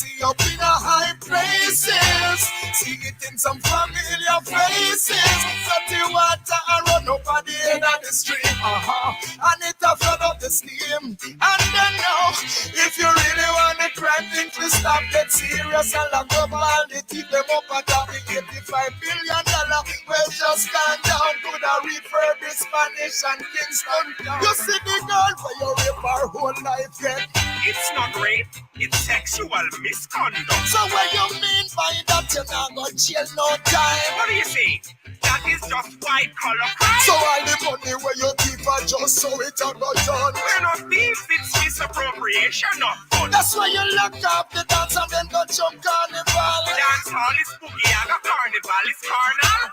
Hypocrisy up in a high places. See it in some familiar faces. Dirty water and run up at the end of the stream. And it a flood up the steam. And then now, if you really want the crime thing to stop, get serious and lock up all the teeth them up at the $85 billion. Well, just calm down, could a refurbish Spanish and Kingston. You see the girl for your rape her whole life yet. It's not rape, it's sexual misconduct. So what you mean by that? You're not gonna jail no time. What do you say? That is just white collar crime. So all the money where you keep are just so it a go done. We're not thieves, it's misappropriation, not fun. That's why you lock up the dance and then go jump carnival. Dance hall is spooky, I got carnival is carnal.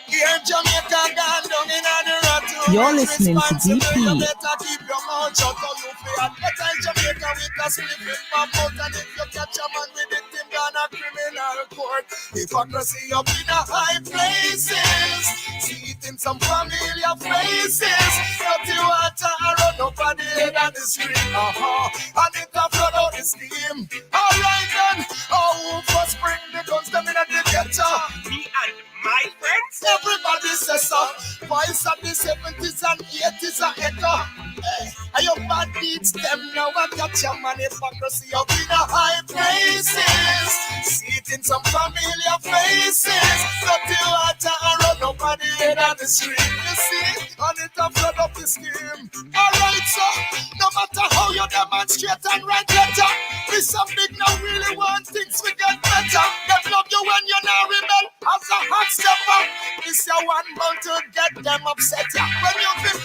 Here in Jamaica, gone down in the rat. You're listening to DP. You better keep your mouth shut or you feel better in Jamaica with a split with my mouth. And if you catch a man with it, him gonna criminal court. Hypocrisy up in a high places. See it in some familiar faces. Dirty water run up at the head of the stream. And it a flood out the steam. Alright then, oh, first bring the guns them in at the ghetto. Me and my friends, everybody says so. Voice of the 70s and 80s are echo. Hey, and your bad beats them now and catch your man. Hypocrisy up in a high places. See it in some familiar faces. Dirty water and run up at the head of the stream. You see, and it a flood up the scheme. Alright, so no matter how you demonstrate and write letter, we some big now really want things we get better. They love you when you're not rebel as a hot stepper. This your one bound to get them upset. When you feel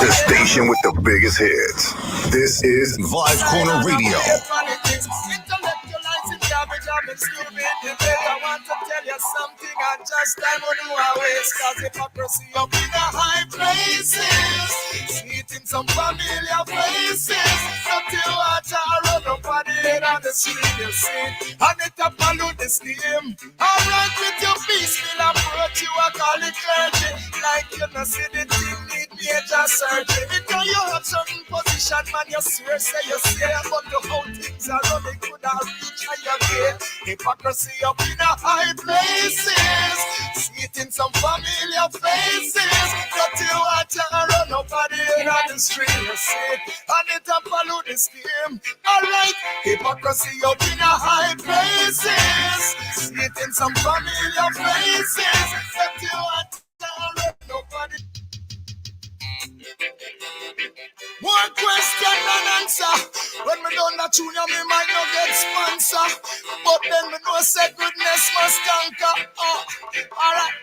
the station with the biggest hits. This is Vibe Corner Radio. Intellectualizing garbage, I've been stupid. I want to tell you something, I just time on who I waste. Cause hypocrisy up in the high places. See it in some familiar faces. Dirty water run up on the head of the street, you see. And it a pollute the steam. Alright, with your peaceful approach, you are call it clergy. Like you know, see the thing need major surgery. Because you have certain position, man, you swear, say you say. But the how things are running, could have reached and you get. Hypocrisy up in a high places. See it in some familiar faces. Dirty water run up on the head of the street, you see. And it a pollute the steam. Alright, hypocrisy up in a high places. See it in some familiar faces. Dirty water run up on the. One question and answer. When me done that junior, me might not get sponsor. But then me know say goodness must conquer. Oh, alright.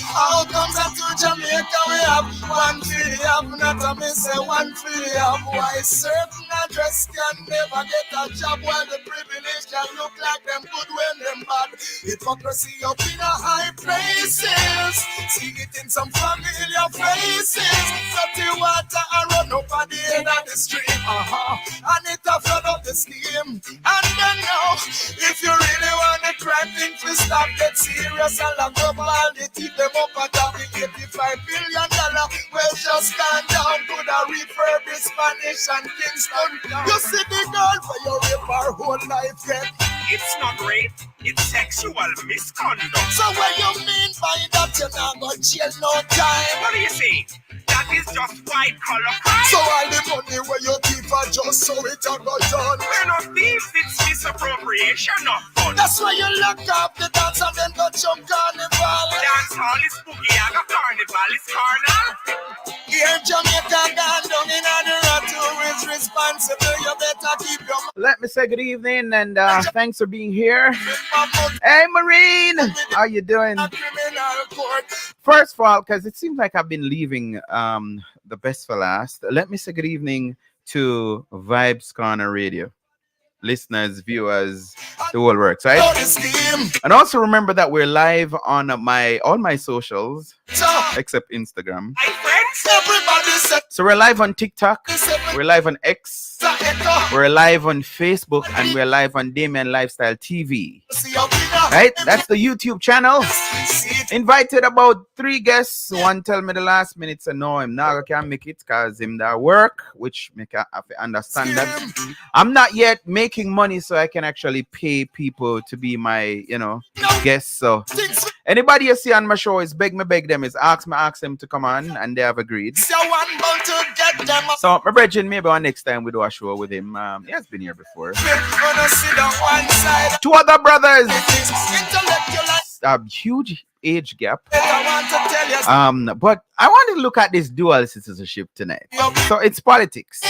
How comes that to Jamaica we have one filial? Not a me say one filial. Why certain address can never get a job while the privilege can look like them good when them bad. Hypocrisy up in a high places. See it in some familiar faces. Dirty water and run up at the end of the stream. And it a flood up the steam. And then now, if you really want the crime thing to stop, get serious and lock up all the teeth them up at the $85 billion. Well, just calm down, could a refurbish Spanish and Kingston. You see the girl for your rape her whole life yet. it's not rape, it's sexual misconduct. So what you mean by that? You're not gonna jail no time. What do you say? That is just white collar crime. So all the money where you keep are just so it a go done. We're not thieves, it's misappropriation, not fun. That's why you lock up the dance and then go jump carnival. Dance hall is spooky, I got carnival is carnal. Here in Jamaica, gone down in the rat. Who is responsible? You better keep your mouth. Let me say good evening and thanks for being here. Hey, Marine, how you doing? First of all, because it seems like I've been leaving the best for last, let me say good evening to Vibes Corner Radio. Listeners, viewers, the whole works, right? And also remember that we're live on all my socials, except Instagram. Hi friends, Everybody say, So we're live on TikTok, we're live on X, we're live on Facebook, and we're live on Damien Lifestyle TV. Right? That's the YouTube channel. Invited about 3 guests. One tell me the last minute, so no, I'm not can make it because him that work, which make I have to understand that. I'm not yet making money so I can actually pay people to be my, guests. So anybody you see on my show is beg them, is ask them to come on, and they have agreed. So my brethren, maybe one next time we do a show with him. He has been here before. 2 other brothers. A huge age gap. But I want to look at this dual citizenship tonight. So it's politics.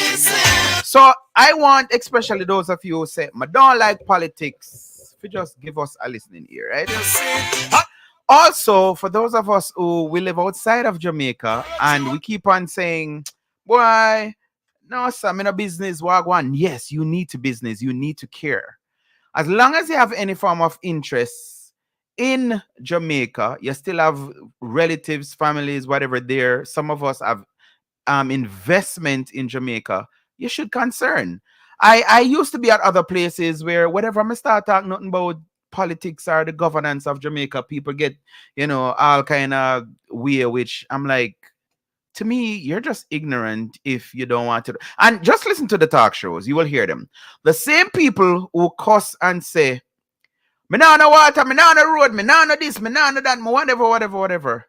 So I want, especially those of you who say, I don't like politics, if you just give us a listening ear, right? Also, for those of us who we live outside of Jamaica and we keep on saying, boy, no, sir, I'm in a business, wagwan. Yes, you need to business, you need to care. As long as you have any form of interest in Jamaica, you still have relatives, families, whatever there. Some of us have investment in Jamaica. You should concern. I used to be at other places where whatever I start talking nothing about politics or the governance of Jamaica, people get, all kind of weird, which I'm like, to me, you're just ignorant if you don't want to. And just listen to the talk shows. You will hear them. The same people who cuss and say, me now no water, me now no road, me now no this, me now no that, me whatever.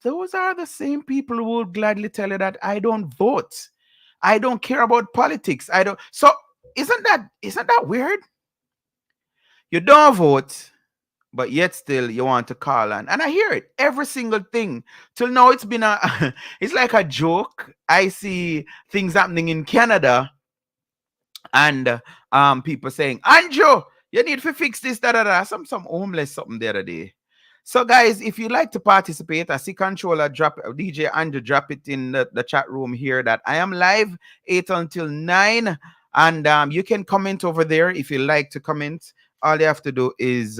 Those are the same people who will gladly tell you that I don't vote. I don't care about politics. I don't. So isn't that weird? You don't vote, but yet still you want to call and I hear it every single thing till now. It's been it's like a joke. I see things happening in Canada and people saying, Andrew, you need to fix this, some homeless something the other day. So guys, if you like to participate, I see controller drop DJ Andrew drop it in the chat room here that I am live 8 until 9, and you can comment over there if you like to comment. All you have to do is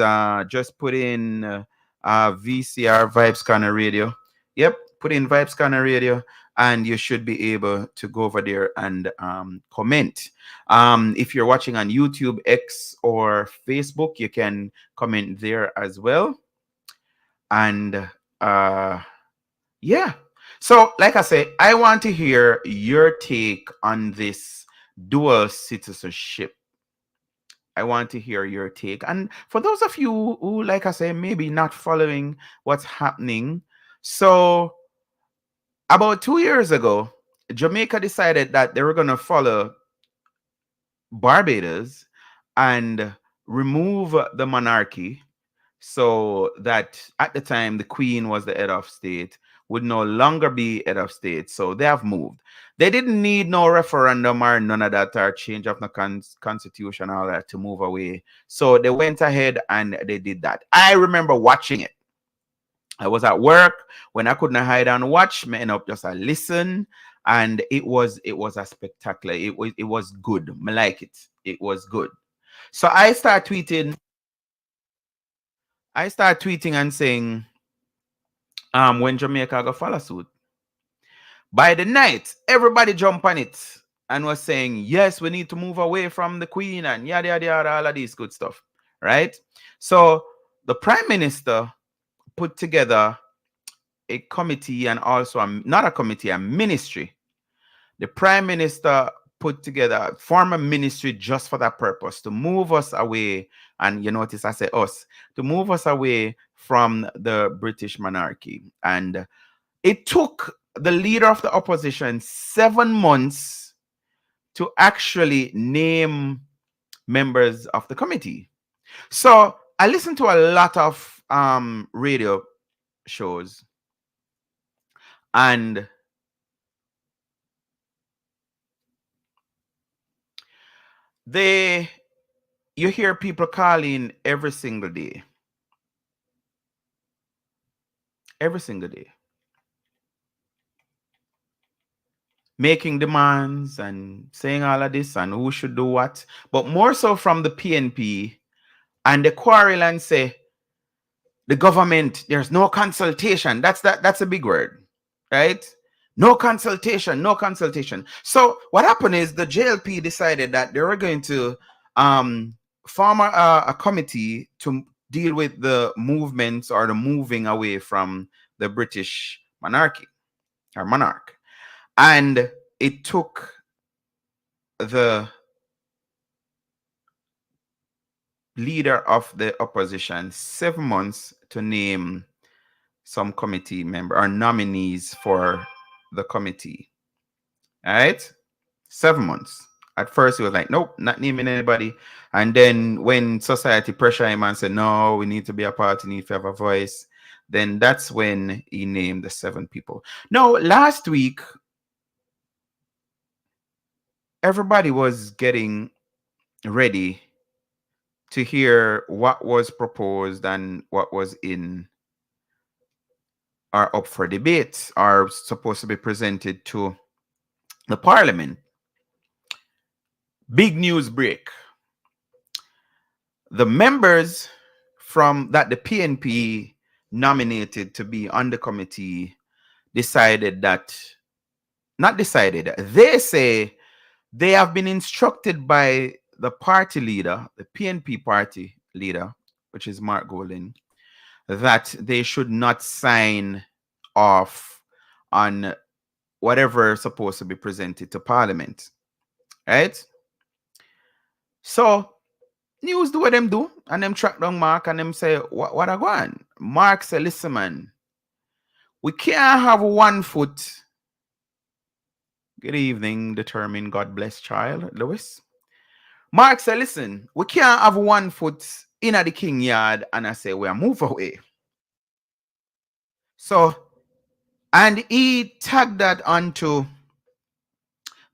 just put in VCR Vibe Scanner Radio. Yep, put in Vibe Scanner Radio, and you should be able to go over there and comment. If you're watching on YouTube, X, or Facebook, you can comment there as well. And yeah. So, like I say, I want to hear your take on this dual citizenship. I want to hear your take. And for those of you who, like I say, maybe not following what's happening. So about 2 years ago, Jamaica decided that they were going to follow Barbados and remove the monarchy, so that at the time the Queen was the head of state, would no longer be head of state. So they have moved. They didn't need no referendum or none of that or change of the constitution or all that to move away. So they went ahead and they did that. I remember watching it. I was at work when I couldn't hide and watch. Me end up just listen, and it was a spectacular. It was good. I like it. It was good. So I start tweeting and saying, when Jamaica go follow suit. By the night, everybody jump on it and was saying, yes, we need to move away from the Queen and yada yada yada, all of this good stuff, right? So the Prime Minister put together a committee, and also not a committee, a ministry. The Prime Minister put together, form a ministry just for that purpose, to move us away. And you notice I say us, to move us away from the British monarchy. And it took the leader of the opposition 7 months to actually name members of the committee. So I listened to a lot of radio shows, and you hear people calling every single day, making demands and saying all of this and who should do what, but more so from the PNP, and the quarrel and say the government, there's no consultation. That's a big word, right? No consultation, no consultation. So what happened is the JLP decided that they were going to form a committee to deal with the movements or the moving away from the British monarchy or monarch. And it took the leader of the opposition 7 months to name some committee member or nominees for the committee. All right, 7 months. At first, he was like, "Nope, not naming anybody." And then when society pressured him and said, "No, we need to be a part, we need to have a voice," then that's when he named the 7 people. No, last week everybody was getting ready to hear what was proposed and what was in or up for debate or supposed to be presented to the parliament. Big news break. The members from that the PNP nominated to be on the committee decided that, not decided, they say they have been instructed by the party leader, the PNP party leader, which is Mark Golden, that they should not sign off on whatever is supposed to be presented to Parliament. Right? So news do what them do, and them track down Mark and them say, what I want? Mark say, listen, man, we can't have one foot. Good evening, determined God bless child, Lewis. Mark said, listen, we can't have one foot in at the king yard, and I say, we'll move away. So, and he tagged that onto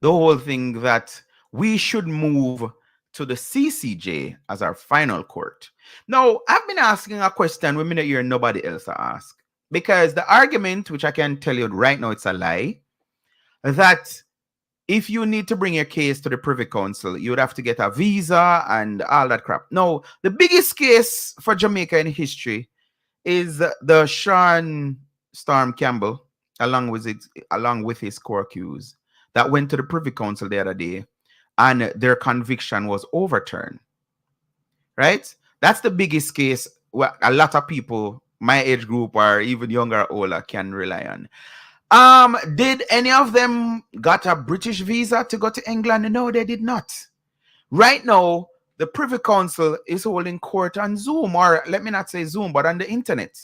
the whole thing that we should move to the CCJ as our final court. Now, I've been asking a question we may hear nobody else ask. Because the argument, which I can tell you right now, it's a lie, that if you need to bring your case to the Privy Council, you would have to get a visa and all that crap. No, the biggest case for Jamaica in history is the Sean Storm Campbell, along with his core accused, that went to the Privy Council the other day, and their conviction was overturned. Right? That's the biggest case where a lot of people, my age group or even younger or older, can rely on. Did any of them got a British visa to go to England? No, they did not. Right now, the Privy Council is holding court on Zoom, or let me not say Zoom, but on the internet.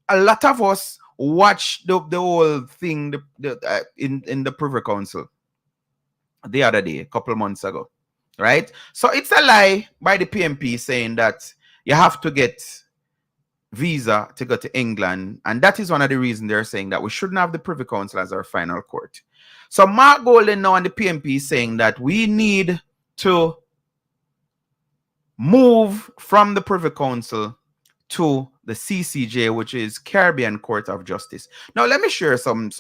A lot of us watched the whole thing in the Privy Council the other day, a couple of months ago, right? So it's a lie by the PMP saying that you have to get visa to go to England, and that is one of the reasons they're saying that we shouldn't have the Privy Council as our final court. So Mark Golden now and the PMP is saying that we need to move from the Privy Council to the CCJ, which is Caribbean Court of Justice. Now let me share some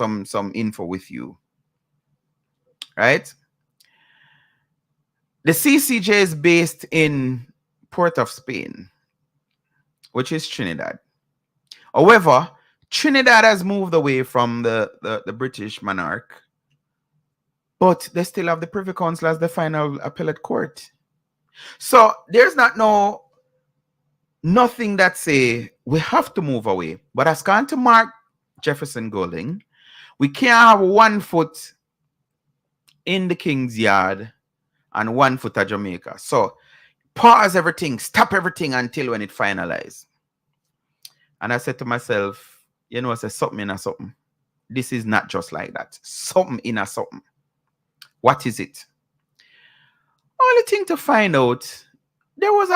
info with you. Right? The CCJ is based in Port of Spain, which is Trinidad. However, Trinidad has moved away from the British monarch, but they still have the Privy Council as the final appellate court. So there's nothing that say we have to move away. But as gone to Mark Jefferson Golding, we can't have 1 foot in the King's Yard and 1 foot at Jamaica. So pause everything, stop everything until when it finalized. And I said to myself, you know, I said something in a something. This is not just like that. Something in a something. What is it? Only thing to find out, there was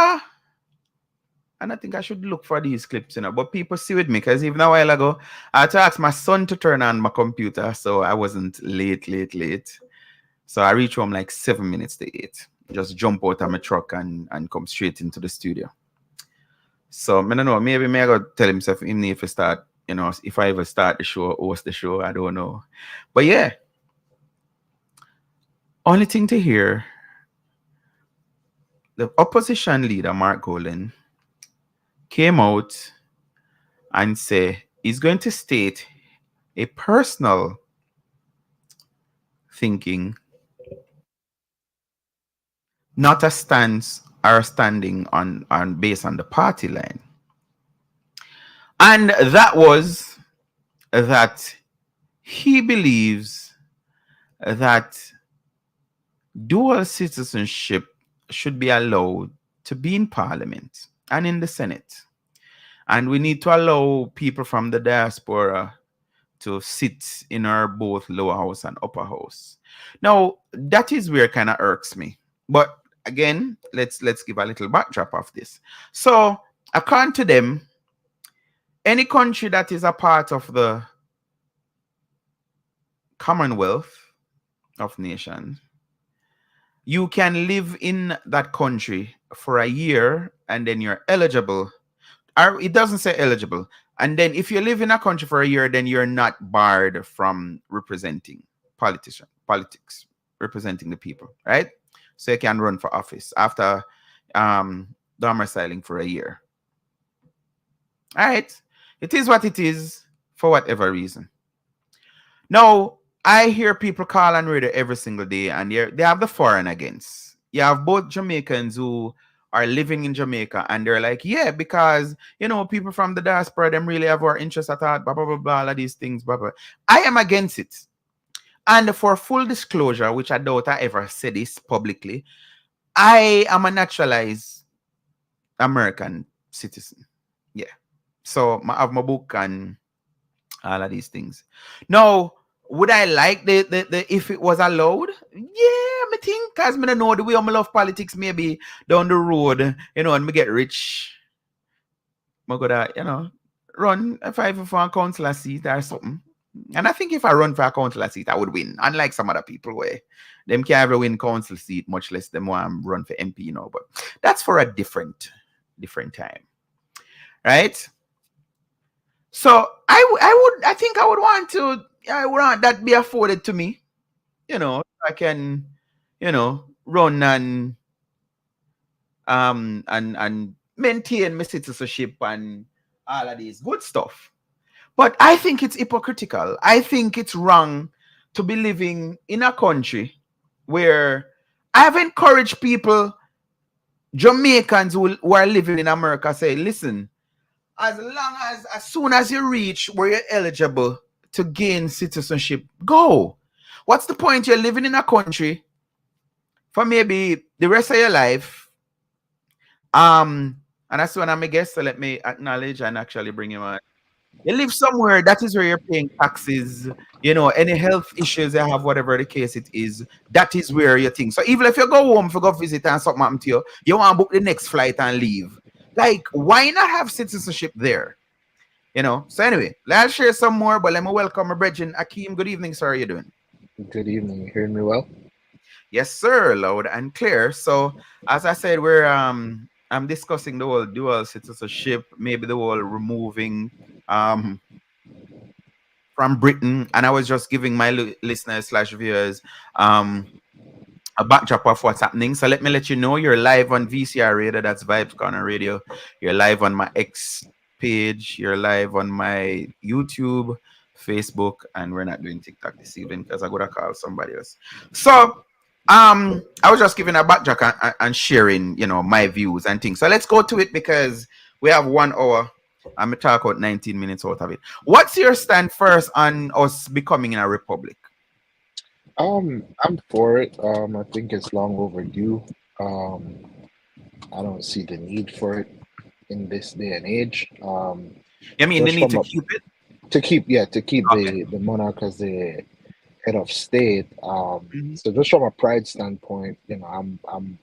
and I think I should look for these clips, you know, but people see with me, because even a while ago, I had to ask my son to turn on my computer, so I wasn't late. So I reached home like 7 minutes to 8. Just jump out of my truck and come straight into the studio. So I don't know, maybe I gotta tell himself, even if I start, you know, if I ever start the show, host the show, I don't know. But yeah, only thing to hear, the opposition leader, Mark Golden, came out and said he's going to state a personal thinking, not a stance or standing on based on the party line. And that was that he believes that dual citizenship should be allowed to be in parliament and in the Senate. And we need to allow people from the diaspora to sit in our both lower house and upper house. Now, that is where it kind of irks me. But again, let's give a little backdrop of this. So, according to them, any country that is a part of the Commonwealth of Nations, you can live in that country for a year and then you're eligible. Or it doesn't say eligible. And then if you live in a country for a year, then you're not barred from representing politics, representing the people, right? So you can run for office after domiciling for a year. All right. It is what it is for whatever reason. Now, I hear people call on radio every single day, and they have the for and against. You have both Jamaicans who are living in Jamaica, and they're like, yeah, because, people from the diaspora, them really have our interest at heart, blah, blah, blah, blah, all of these things, blah, blah. I am against it. And for full disclosure, which I doubt I ever said this publicly, I am a naturalized American citizen. Yeah. So I have my book and all of these things. Now, would I like the if it was allowed? Yeah, I think, because I don't know the way I love politics, maybe down the road, and me get rich. I gotta, run if I for a councillor seat or something. And I think if I run for a councillor seat, I would win. Unlike some other people where them can't ever win council seat, much less them want to run for MP, But that's for a different time. Right? So I think I would want that be afforded to me. I can, run and maintain my citizenship and all of these good stuff. But I think it's hypocritical. I think it's wrong to be living in a country where I've encouraged people, Jamaicans who are living in America, say, listen, as soon as you reach where you're eligible to gain citizenship, go. What's the point? You're living in a country for maybe the rest of your life. And that's when I'm a guest, so let me acknowledge and actually bring you on. You live somewhere, that is where you're paying taxes, any health issues you have, whatever the case it is, that is where you think. So even if you go home, if you go visit and something happen to you, you want to book the next flight and leave. Like, why not have citizenship there? So anyway, let's share some more, but let me welcome my brethren. Akeem, good evening, sir. How are you doing? Good evening. You hearing me well? Yes, sir. Loud and clear. So as I said, I'm discussing the whole dual citizenship, maybe the whole removing from Britain, and I was just giving my listeners / viewers a backdrop of what's happening. So let me let you know, you're live on VCR Radio, that's Vibes Corner Radio. You're live on my X page, you're live on my YouTube, Facebook, and we're not doing TikTok this evening because I gotta call somebody else. So I was just giving a backdrop and sharing, my views and things. So let's go to it because we have 1 hour. I'm gonna talk about 19 minutes out of it. What's your stand first on us becoming a republic? I'm for it. I think it's long overdue. I don't see the need for it in this day and age. You mean they need to keep it? To keep Okay. the monarch as the head of state. So just from a pride standpoint, I'm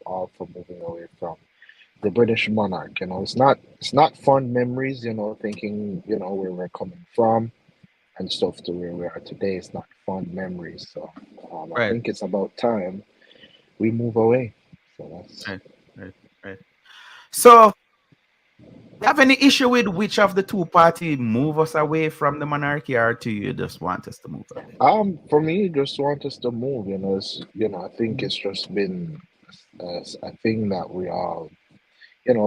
all for moving away from the British monarch. It's not fond memories, thinking, where we're coming from and stuff to where we are today. It's not fond memories. So I Right. think it's about time we move away. So that's Right. So you have any issue with which of the two parties move us away from the monarchy, or do you just want us to move away? for me, just want us to move. I think it's just been a thing that we all,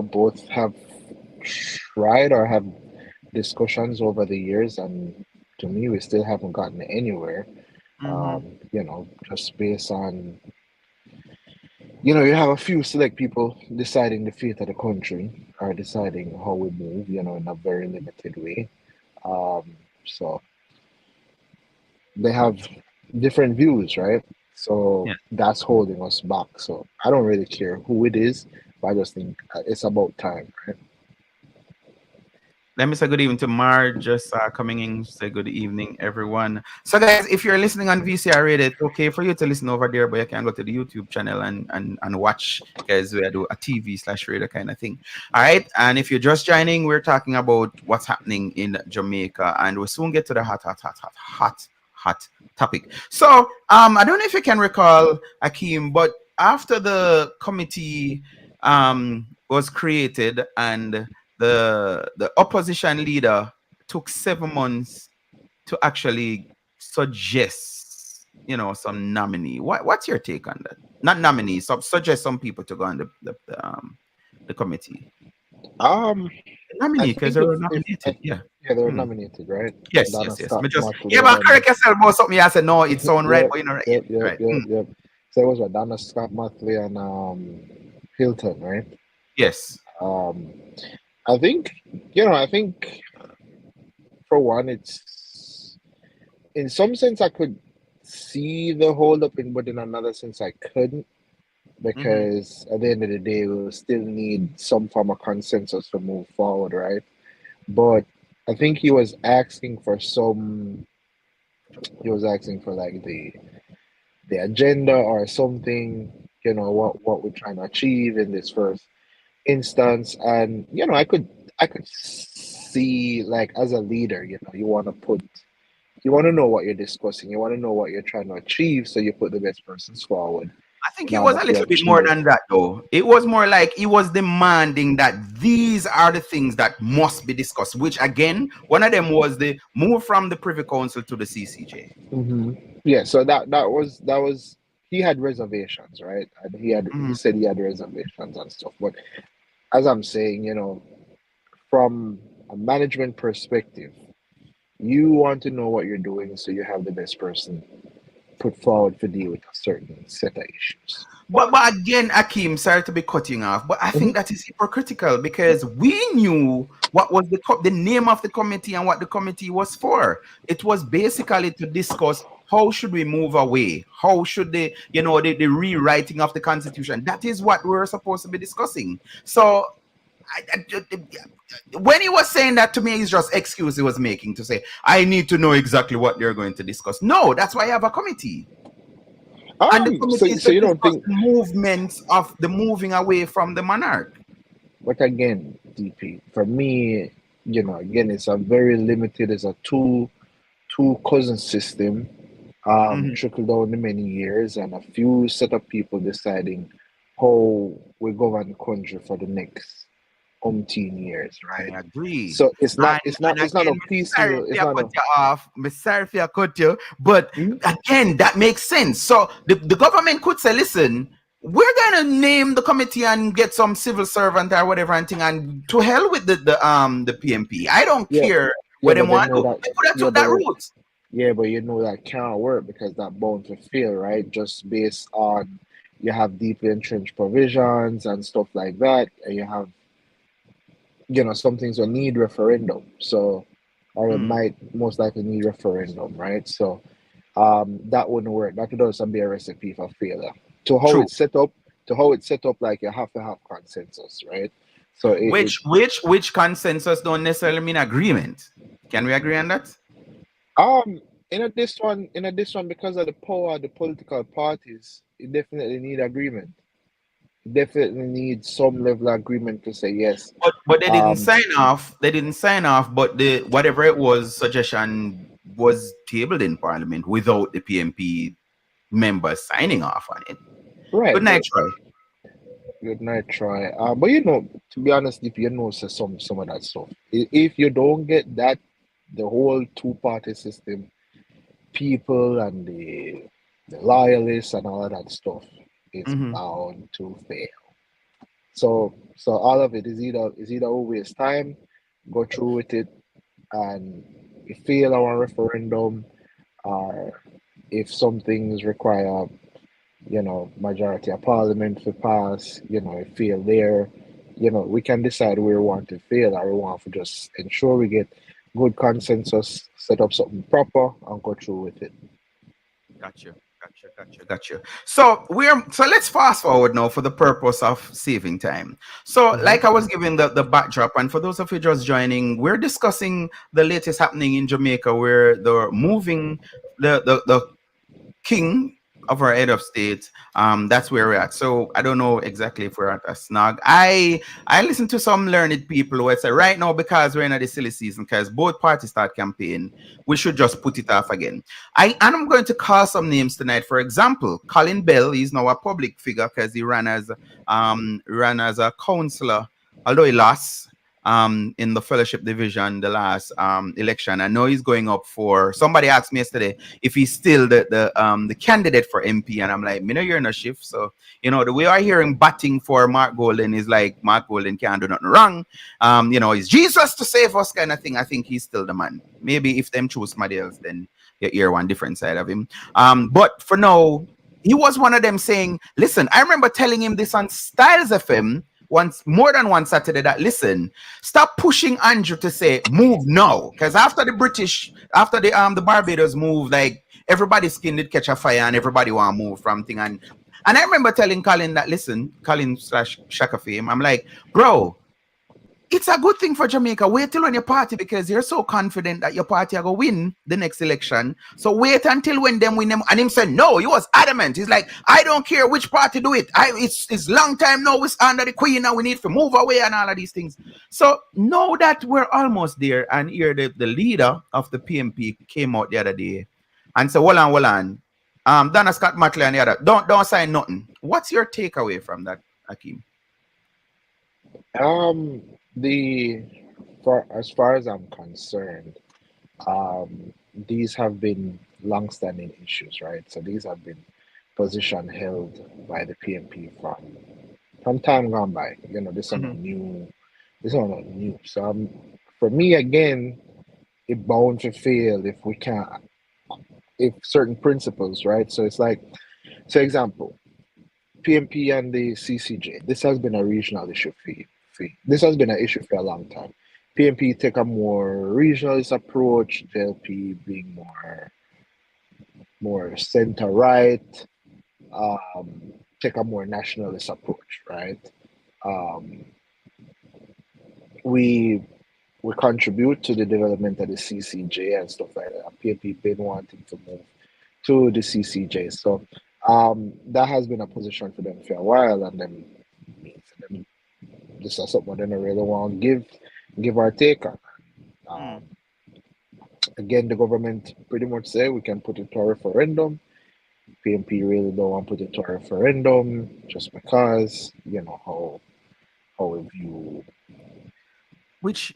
both have tried or have discussions over the years, and to me, we still haven't gotten anywhere. Just based on, you have a few select people deciding the fate of the country or deciding how we move, in a very limited way. So they have different views, right? So Yeah. that's holding us back. So I don't really care who it is, but I just think it's about time, right? Let me say good evening to Marge, just coming in. Say good evening, everyone. So, guys, if you're listening on VCR Radio, it's okay for you to listen over there, but you can go to the YouTube channel and watch, because we do a TV/radio kind of thing. All right. And if you're just joining, we're talking about what's happening in Jamaica, and we'll soon get to the hot topic. So, I don't know if you can recall, Akeem, but after the committee was created and the opposition leader took 7 months to actually suggest, some nominee. What's your take on that? Not nominee, suggest some people to go on the committee. Um, I Nominee, because think they were if nominated. Yeah. yeah, they were Hmm. nominated, right? Yes, Donna yes, yes. Scott Me just Motley yeah, but and correct yourself about something. I said no, it's sound right, yep, but right. yep, yep, Right. yep, yep. So it was what Donna Scott Motley and Hilton, right? Yes. Um, I think I think for one, it's in some sense I could see the hold up in, but in another sense I couldn't, Mm-hmm. because at the end of the day we'll still need some form of consensus to move forward, right? But I think he was asking for like the agenda or something, what we're trying to achieve in this first instance. And I could see, like, as a leader, you want to know what you're discussing, you want to know what you're trying to achieve, so you put the best persons forward I think in it was order a to little bit more achieve. than that, though. It was more like he was demanding that these are the things that must be discussed, which, again, one of them was the move from the Privy Council to the CCJ. Hmm. Yeah, so that was he had reservations, right? And he Mhm. said he had reservations and stuff. But as I'm saying, from a management perspective, you want to know what you're doing so you have the best person put forward to deal with a certain set of issues. But again, Akeem, sorry to be cutting off, but I think Mhm. that is hypocritical, because we knew what was the name of the committee and what the committee was for. It was basically to discuss how should we move away, how should the rewriting of the constitution. That is what we were supposed to be discussing. So when he was saying that to me, it's just excuse he was making to say I need to know exactly what they're going to discuss. No, that's why I have a committee. And the So committee is so to you don't discuss think, the movements of the moving away from the monarch. but again, DP, for me, again, it's a very limited, it's a two cousin system, Mhm. trickled down the many years, and a few set of people deciding how we govern the country for the next umpteen years, right? I agree. So it's not And it's not and it's not a again, sorry piecemeal. if It's I not cut a you off. Sorry if I cut you. But Mhm. again, that makes sense. So the government could say, listen, we're gonna name the committee and get some civil servant or whatever and thing, and to hell with the PMP. I don't Yeah, care yeah, what they but they want know to do. that. They could have Yeah, took but that they, route. yeah, but that can't work because that bound to fail, right? Just based on you have deeply entrenched provisions and stuff like that, and you have some things will need referendum. So, or it Mm, might most likely need referendum, right? So, that wouldn't work. That would also be a recipe for failure. To how true. it's set up, like you have to have consensus, right? So Which consensus don't necessarily mean agreement. Can we agree on that? Um, in this one, because of the power of the political parties, it definitely need agreement. It definitely need some level of agreement to say yes. But they didn't Um, sign off. They didn't sign off. But the whatever it was, suggestion was tabled in Parliament without the PMP members signing off on it. right, Good night, but Troy. good night, try. But to be honest, if say some of that stuff, if you don't get that, the whole two-party system, people and the loyalists and all of that stuff is Hmm. bound to fail. So all of it is either we waste time, go through with it, and we fail our referendum, or if some things require, majority of parliament to pass, if fail there, we can decide where we want to fail or we want to just ensure we get good consensus, set up something proper and go through with it. Gotcha. So let's fast forward now for the purpose of saving time. So, Hmm. like I was giving the backdrop, and for those of you just joining, we're discussing the latest happening in Jamaica, where they're moving the king of our head of state. That's where we're at. So I don't know exactly if we're at a snag. I listen to some learned people who say right now, because we're in the silly season, because both parties start campaign, we should just put it off again. I'm going to call some names tonight. For example, Colin Bell is now a public figure because he ran as a councillor, although he lost in the fellowship division the last election. I know he's going up for, somebody asked me yesterday if he's still the candidate for MP, and I'm like, me know you're in a shift. So the way I hearing batting for Mark Golden is like Mark Golden can't do nothing wrong. It's Jesus to save us kind of thing. I think he's still the man. Maybe if them choose somebody else, then you hear one different side of him. But for now, he was one of them saying, listen, I remember telling him this on Styles FM once, more than one Saturday, that listen, stop pushing Andrew to say move now, because after the Barbados move, like everybody's skin did catch a fire and everybody want to move from thing. And I remember telling Colin that, listen, Colin slash Shaka Fame, I'm like, bro, it's a good thing for Jamaica. Wait till when your party, because you're so confident that your party are going to win the next election. So wait until when them win them. And him said, no, he was adamant. He's like, I don't care which party do it. It's long time now. It's under the Queen and we need to move away and all of these things. So now that we're almost there, and here the leader of the PMP came out the other day and said, hold on. Donna Scott Matley and the other, don't sign nothing. What's your takeaway from that, Akeem? Um, the for as far as I'm concerned, these have been long-standing issues, right? So these have been position held by the PMP from time gone by. This are not Mhm. new. This are not new. So for me, again, it bound to fail if we can't, if certain principles, right? So it's like, so example, PMP and the CCJ. This has been a regional issue this has been an issue for a long time. PMP take a more regionalist approach, JLP being more center right, take a more nationalist approach, right? Um, we we contribute to the development of the CCJ and stuff like that. PMP been wanting to move to the CCJ, so that has been a position for them for a while, and then this is something they don't really want to give or take on. Um, Mm. Again, the government pretty much say we can put it to a referendum. PMP really don't want to put it to a referendum just because how we view. Which,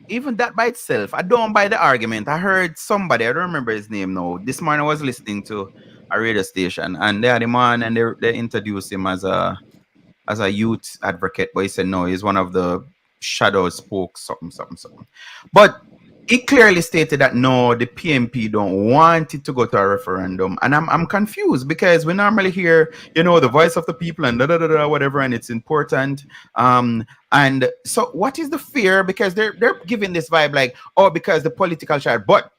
even that by itself, I don't buy the argument. I heard somebody, I don't remember his name now. This morning I was listening to a radio station, and they had him on, and they introduced him as a youth advocate, but he said no, he's one of the shadow spokes, something. But he clearly stated that no, the PMP don't want it to go to a referendum, and I'm confused, because we normally hear the voice of the people and whatever, and it's important. And so what is the fear? Because they're giving this vibe like, oh, because the political side, but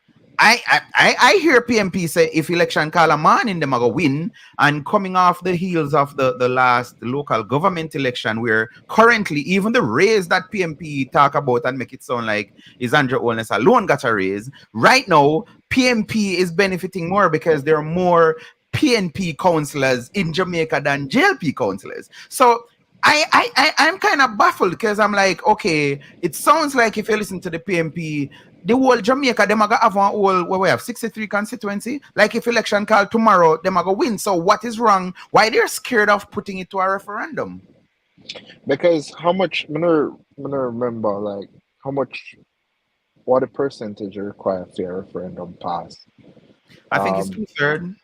I hear PMP say if election call a man in them, I go win. And coming off the heels of the last local government election, where currently even the raise that PMP talk about and make it sound like is Andrew Holness alone got a raise. Right now, PMP is benefiting more because there are more PNP councillors in Jamaica than JLP councillors. So I'm kind of baffled, because I'm like, okay, it sounds like if you listen to the PMP, the whole Jamaica, them are gonna have one whole, where we have 63 constituency. Like if election call tomorrow, them are gonna win. So what is wrong? Why they're scared of putting it to a referendum? Because how much, I'm gonna remember, like, how much, what a percentage you require for a referendum pass. I think it's Um, 2/3.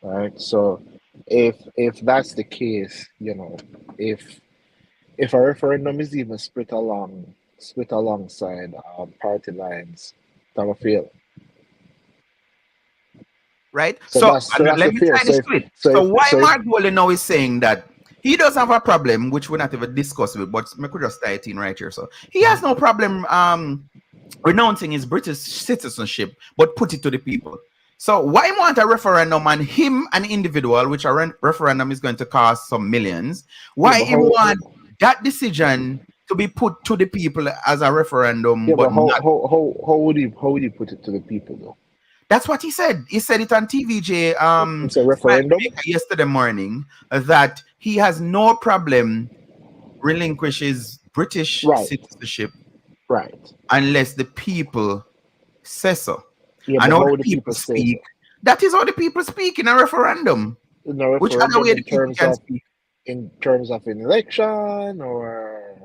right. So if that's the case, if a referendum is even split alongside party lines, that will fail. right? So So that's let the me fear. tie this to it. So So if why so if Mark Golden now is saying that he does have a problem, which we're not even discussing it, but we could just tie it in right here. So he has no problem renouncing his British citizenship, but put it to the people. So why want a referendum on him, an individual, which a referendum is going to cost some millions? yeah, Why but him want that decision to be put to the people as a referendum, yeah, but but not? how would he put it to the people though? That's what he said. He said it on TVJ It's a Smile referendum, Jamaica yesterday morning that he has no problem relinquish his British right? citizenship Right. unless the people say so. Yeah, And but how how the would the people people say speak, so? that is how the people speak in a referendum. In a Which other referendum way the people can speak? in terms of an election or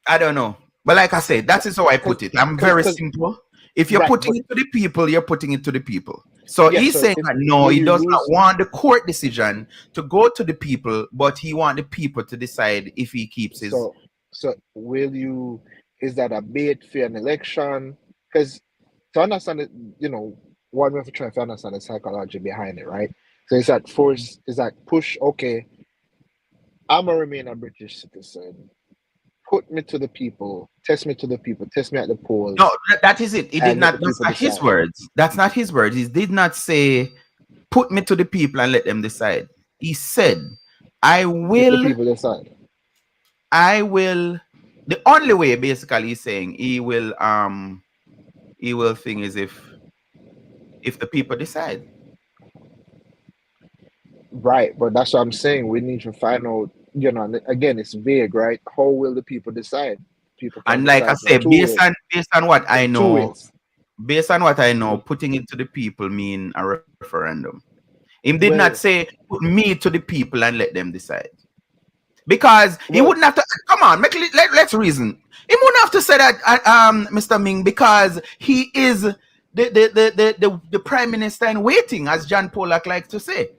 I don't know. But like I said, that is how I put it. I'm very because simple. If you're right, putting but it to the people, you're putting it to the people. So yeah, he's so saying if that no, will he you does not lose want the court decision to go to the people, but he want the people to decide if he keeps his. so so will you is that a bait for an election? Because to understand it, one way to try to understand the psychology behind it, right? So is that force, is that push, okay, I'm gonna remain a British citizen. Put me to the people, test me at the No, polls, that is it. He did and let not. the That's people not his decide. words. That's not his words. He did not say, "Put me to the people and let them decide." He said, "I Let the will. people decide. I will." The only way, basically, he's saying he will. He will think is if the people decide. Right, but that's what I'm saying. We need to find out, and again, it's vague, right? How will the people decide? People can And like I decide in say, two ways. based on what I In two know, ways. putting it to the people mean a referendum. He did not Well, say put me to the people and let them decide. Because he well, wouldn't have to come on, let's reason. He wouldn't have to say that Mr. Ming, because he is the prime minister in waiting, as John Pollock likes to say.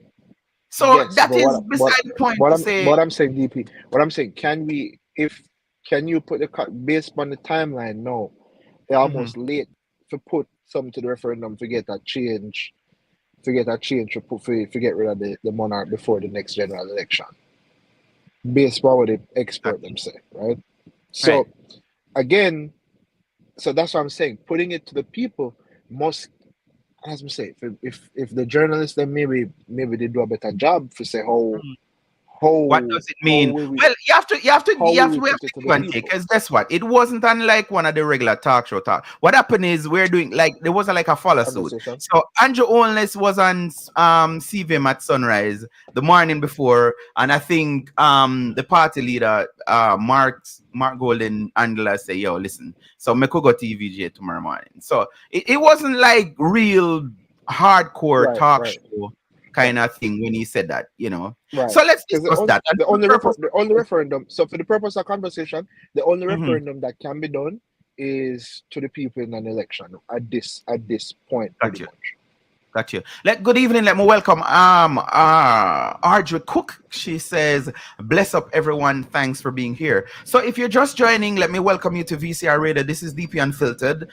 So yes, that but is beside the point to say. what I'm saying, DP, what I'm saying, can you put the cut based on the timeline? No, they're Mhm, almost late to put something to the referendum to get that change, to get rid of the monarch before the next general election. Based on what the expert gotcha. them say, right? Right. So again, so that's what I'm saying. Putting it to the people must, as we say, if the journalists then maybe they do a better job to say What does it how mean? will we Well, how will we we have put to it to the give and take. people? Because guess what? It wasn't unlike one of the regular talk show talk. What happened is we're doing like there wasn't like a follow suit. Conversation. So Andrew Onless was on CVM at sunrise the morning before, and I think the party leader Mark Golden Angela say, yo, listen, so me could go TVJ tomorrow morning. So it wasn't like real hardcore Right, talk right, show right, kind of thing when he said that, right. So let's Because discuss that. And for the purpose, the only referendum. So for the purpose of conversation, the only Mhm, referendum that can be done is to the people in an election at this point, pretty got you. much. Got you. Good evening. Let me welcome Audrey Cook. She says, bless up everyone. Thanks for being here. So if you're just joining, let me welcome you to VCR Radio. This is DP Unfiltered.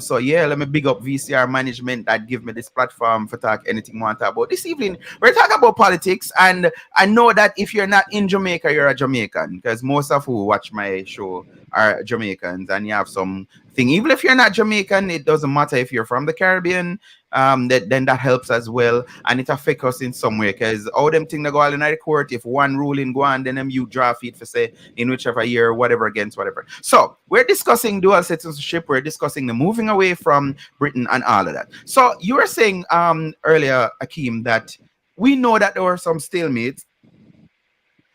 So yeah, let me big up VCR management that give me this platform for talk anything you want to talk about. This evening, we're talking about politics, and I know that if you're not in Jamaica, you're a Jamaican, because most of who watch my show are Jamaicans, and you have some thing. Even if you're not Jamaican, it doesn't matter if you're from the Caribbean, then that helps as well, and it affects us in some way, because all them thing that go on in the court, if one ruling go on, then them you draft it for say in whichever year, whatever, against whatever. So we're discussing dual citizenship, we're discussing the moving away from Britain and all of that. So you were saying earlier, Akeem, that we know that there were some stalemates,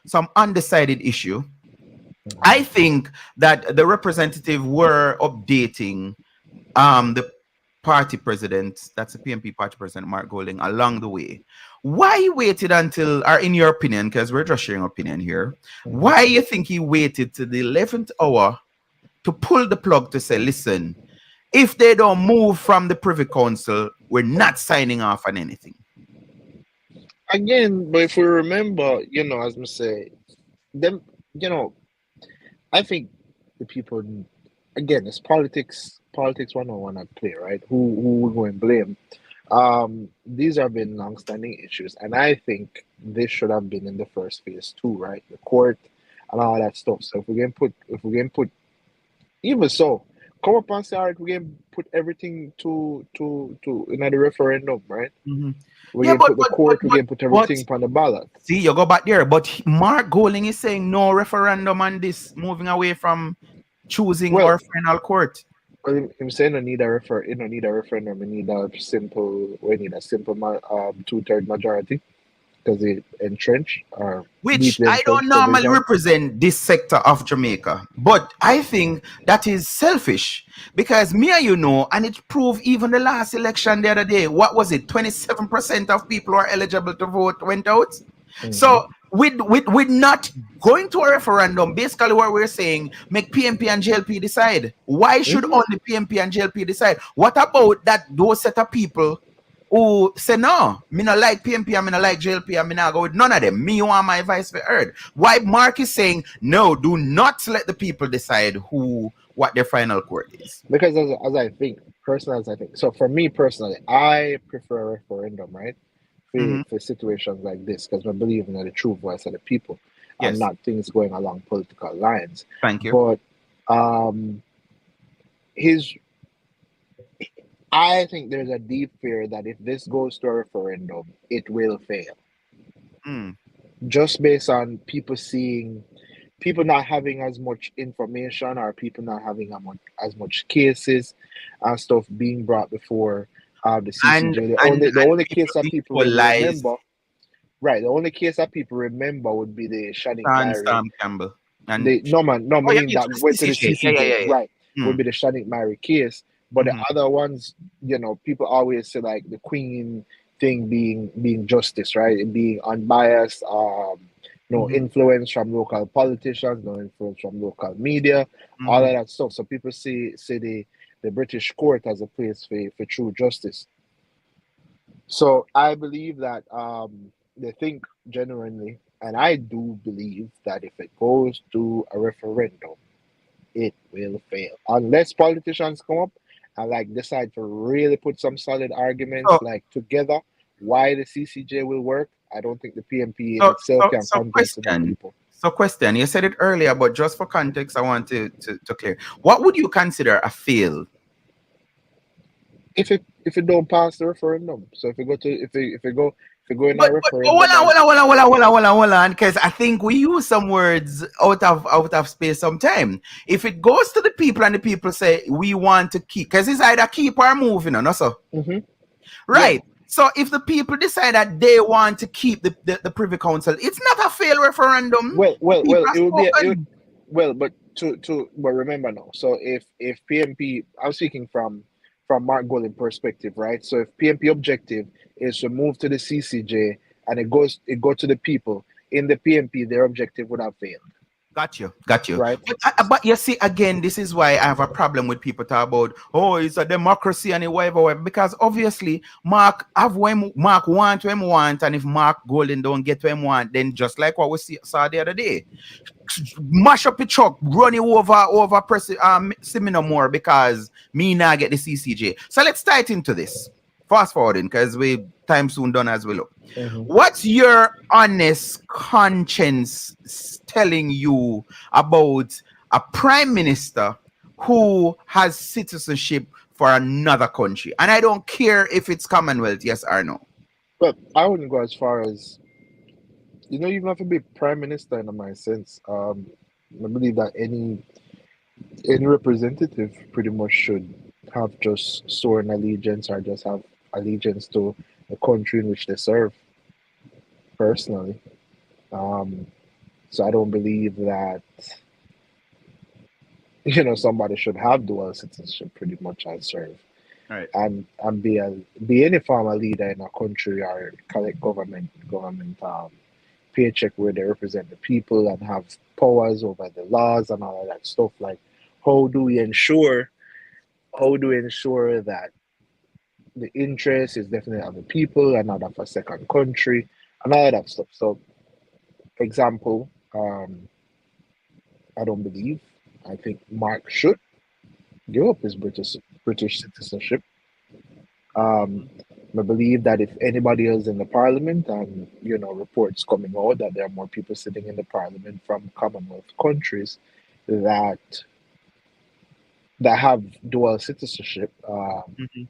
some undecided issue. I think that the representative were updating the party president, that's the PMP party president, Mark Golding, along the way. Why he waited until, or in your opinion, because we're just sharing opinion here, Mhm. why you think he waited to the 11th hour to pull the plug to say, listen, if they don't move from the Privy Council, we're not signing off on anything? Again, but if we remember, as we say, them, you know, I think the people, again, it's politics 101 at play, right? Who we go and blame? These have been long-standing issues, and I think this should have been in the first phase too, right? The court and all that stuff. So if we can put, even so, come up and say, all right, we can put everything to in the referendum, right? Mhm. We Yeah, can put the court, we can put but everything on the ballot. see, you go back there. But Mark Golding is saying no referendum on this, moving away from choosing Well, our final court. I'm saying I need a you don't need a referendum. We need a simple 2/3 majority because it entrenched or Which deeply I don't entrenched normally provision. represent this sector of Jamaica, but I think that is selfish because me and you know, and it proved even the last election the other day. What was it? 27% of people who are eligible to vote went out. So Hmm. with not going to a referendum, basically what we're saying, make PMP and JLP decide. Why should Hmm. only PMP and JLP decide? What about that those set of people who say no, me not like PMP, I me not like JLP, I me not go with none of them. Me want my voice for heard. Why Mark is saying no, do not let the people decide who what their final court is. Because as I think, personally, as I think, so for me personally, I prefer a referendum, right? Mhm. For situations like this, because I believe in the true voice of the people and Yes, not things going along political lines. thank you. But um, his, I think there's a deep fear that if this goes to a referendum, it will fail, Mm. just based on people not having as much information or people not having as much cases and stuff being brought before the And CCJ. The and only case that people will equalize remember, right? The only case that people remember would be the Shannick Stan Mary. Storm Campbell. And The no man, no, I oh, you mean mean that to the went to the CCJ? Yeah, yeah, CCJ, yeah, right? yeah. Would Mm. be the Shannick Mary case, but the Hmm. other ones, people always say like the Queen thing being justice, right? It being unbiased, no Hmm. influence from local politicians, no influence from local media, all of Hmm. that stuff. So people see the British court as a place for true justice. So I believe that they think genuinely, and I do believe that if it goes to a referendum, it will fail unless politicians come up and like decide to really put some solid arguments So like together why the CCJ will work. I don't think the PMP in so itself so can so convince enough question. people. So question. You said it earlier, but just for context, I want to clear. What would you consider a fail? If it don't pass the referendum, so if it go in a But hold referendum on, and hold on, hold on, hold on, hold on, hold on, hold on, because I think we use some words out of space sometime. If it goes to the people and the people say we want to keep, because it's either keep or move, no, so hmm yeah. right. So if the people decide that they want to keep the Privy Council, it's not a failed referendum. The people have It would be it would, spoken. but but remember now. So if PMP, I'm speaking from Mark Golding perspective, right? So if PMP objective is to move to the CCJ and it go to the people in the PMP, their objective would have failed, Got you, got you. right? But you see, again, this is why I have a problem with people talk about, oh, it's a democracy and whatever, whatever. Because obviously, Mark have when Mark want what him want, and if Mark Golden don't get what him want, then just like what saw the other day, mash up the truck, run it over seminar more because me now get the CCJ. So let's tie it into this. Fast forwarding because we time soon done as we look. Hmm. What's your honest conscience telling you about a prime minister who has citizenship for another country? And I don't care if it's Commonwealth, yes or no. But I wouldn't go as far as you don't even have to be prime minister in my sense. I believe that any representative pretty much should have just sworn allegiance or just have allegiance to the country in which they serve personally. Um, so I don't believe that somebody should have dual citizenship pretty much and serve All right. and be any former leader in a country or collect government paycheck where they represent the people and have powers over the laws and all of that stuff. Like how do we ensure that the interest is definitely of the people and not of a second country and all that stuff. So, example, I don't believe. I think Mark should give up his British citizenship. Um, I believe that if anybody else in the parliament and reports coming out that there are more people sitting in the parliament from Commonwealth countries that have dual citizenship, Mhm.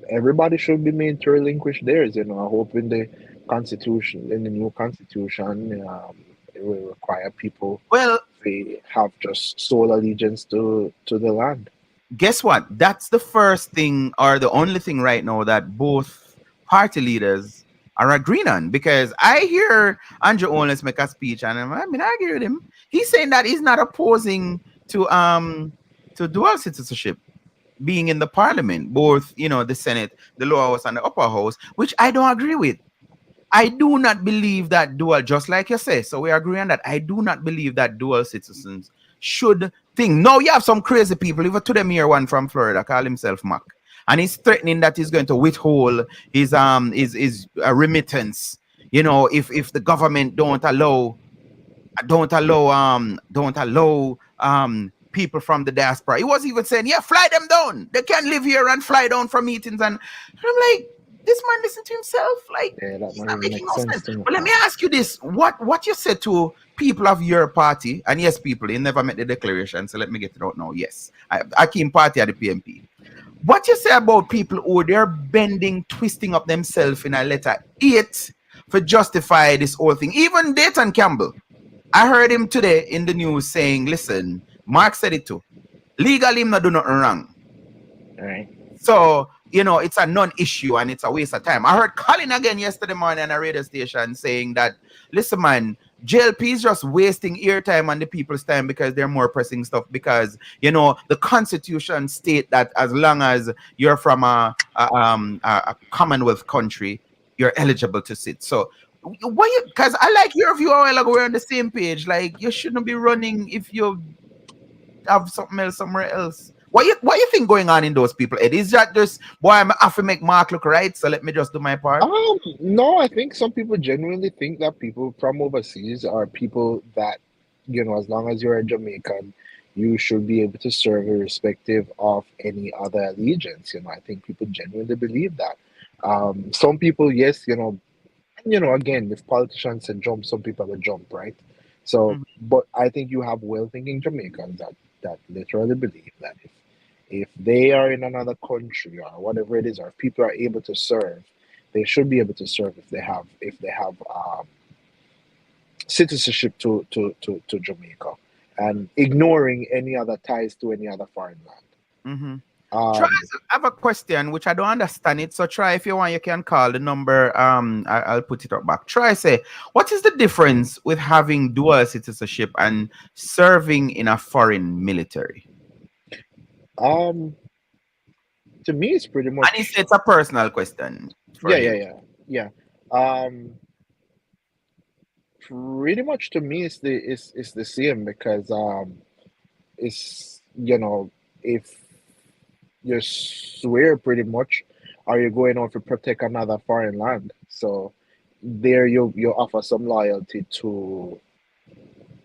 everybody should be made to relinquish theirs. I hope in the constitution, in the new constitution, it will require people Well, to have just sole allegiance to the land. guess what? That's the first thing or the only thing right now that both party leaders are agreeing on. Because I hear Andrew Owens make a speech, and I mean I agree with him. He's saying that he's not opposing to dual citizenship being in the parliament, both the Senate, the lower house, and the upper house, which I don't agree with. I do not believe that dual, just like you say. So we agree on that. I do not believe that dual citizens should think. No, you have some crazy people. Even to them here, one from Florida, call himself Mac, and he's threatening that he's going to withhold his remittance. If the government don't allow people from the diaspora. He was even saying, yeah, fly them down. They can live here and fly down for meetings. And I'm like, this man listen to himself. Like, Yeah, that he's don't not even making make no sense sense. to me, But let me man. ask you this: what you said to people of your party? And yes, people, you never met the declaration, so let me get it out now. Yes, I came party at the PMP. What you say about people who they're bending, twisting up themselves in a letter 8 for justify this whole thing? Even Dayton Campbell. I heard him today in the news saying, listen, Mark said it too. Legally, him not do nothing wrong. All right. So, it's a non-issue and it's a waste of time. I heard Colin again yesterday morning on a radio station saying that, listen, man, JLP is just wasting airtime on the people's time because they're more pressing stuff. Because, the Constitution state that as long as you're from a Commonwealth country, you're eligible to sit. So, why? Because I like your view a while ago. We're on the same page. Like, you shouldn't be running if you have something else somewhere else. What you think going on in those people? It is that just boy, I'm have to make Mark look right, so let me just do my part. No, I think some people genuinely think that people from overseas are people that, as long as you're a Jamaican, you should be able to serve irrespective of any other allegiance. I think people genuinely believe that. Some people, yes, again, if politicians say jump, some people will jump, right? So, Mhm. but I think you have well-thinking Jamaicans that literally believe that if they are in another country or whatever it is, or if people are able to serve, they should be able to serve if they have citizenship to Jamaica, and ignoring any other ties to any other foreign land. Mm-hmm. Try. Um, I have a question which I don't understand it. So try if you want, you can call the number. I'll put it up back. Try say, what is the difference with having dual citizenship and serving in a foreign military? um, to me, it's pretty And he much said it's a personal question for yeah, yeah, him. yeah, yeah. Um, Pretty much to me, it's the same because it's if you swear pretty much, are you going out to protect another foreign land? So there you offer some loyalty to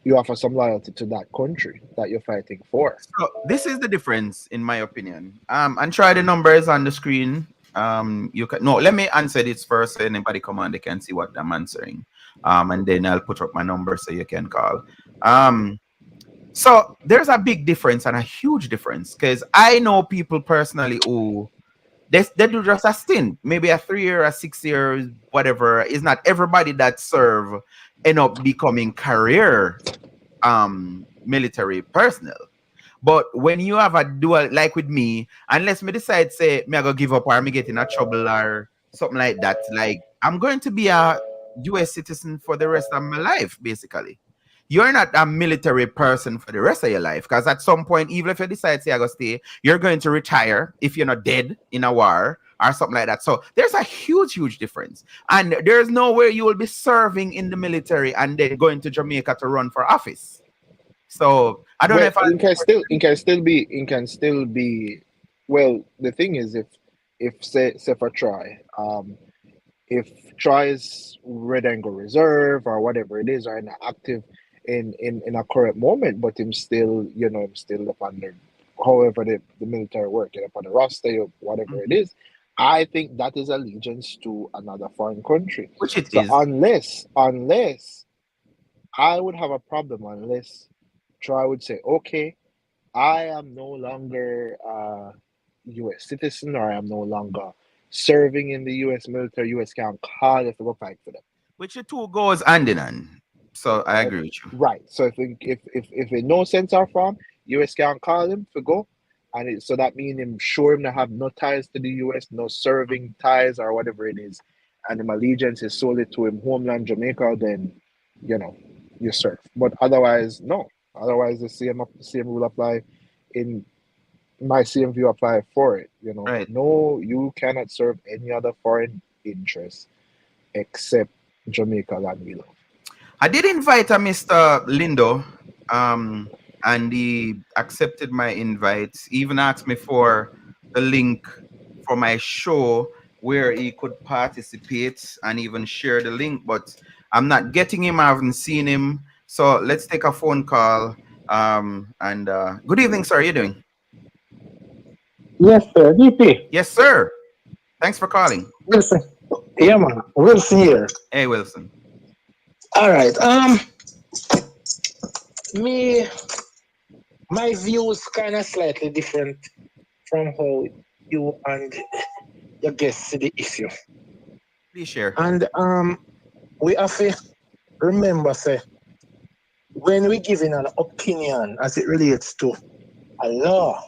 that country that you're fighting for. So this is the difference, in my opinion. And try the numbers on the screen. You can no. Let me answer this first, so anybody come on, they can see what I'm answering. And then I'll put up my number so you can call. Um, so there's a big difference and a huge difference because I know people personally who they do just a stint, maybe a 3 year, a 6 year, whatever. It's not everybody that serve end up becoming career military personnel. But when you have a dual, like with me, unless me decide say me I go give up or me get in a trouble or something like that, like I'm going to be a US citizen for the rest of my life, basically. You're not a military person for the rest of your life because at some point, even if you decide say I go stay, you're going to retire if you're not dead in a war or something like that. So there's a huge, huge difference. And there's no way you will be serving in the military and then going to Jamaica to run for office. So I don't know Well, if I it can still be. Well, the thing is, if say for try, if Troy is Red Angle Reserve or whatever it is, or in active in a current moment, but him still, him still up on the however the military work, up on the roster or whatever it Mhm. is, I think that is allegiance to another foreign country. Which it So is. unless I would have a problem unless Troy would say, okay, I am no longer a U.S. citizen, or I am no longer serving in the U.S. military. U.S. can't call if to go fight for them. Which the two goes hand in hand. So I Right? agree with you. Right. So if in no sense or form, US can't call him to go, and so that mean him sure him to have no ties to the US, no serving ties or whatever it is, and him allegiance is solely to him homeland Jamaica, then you know you serve. But otherwise, no. Otherwise, the same rule apply in my same view apply for it. Right. No, you cannot serve any other foreign interest except Jamaica land we love. I did invite a Mr. Lindo, and he accepted my invite. He even asked me for the link for my show where he could participate and even share the link, but I'm not getting him. I haven't seen him. So let's take a phone call. And good evening, sir. How are you doing? Yes, sir. DP. Yes, sir. Thanks for calling. Wilson. Yeah, man. Wilson here. Hey, Wilson. All right. Me, my view is kind of slightly different from how you and your guests see the issue. Please share. And we have to remember, say, when we giving an opinion as it relates to a law,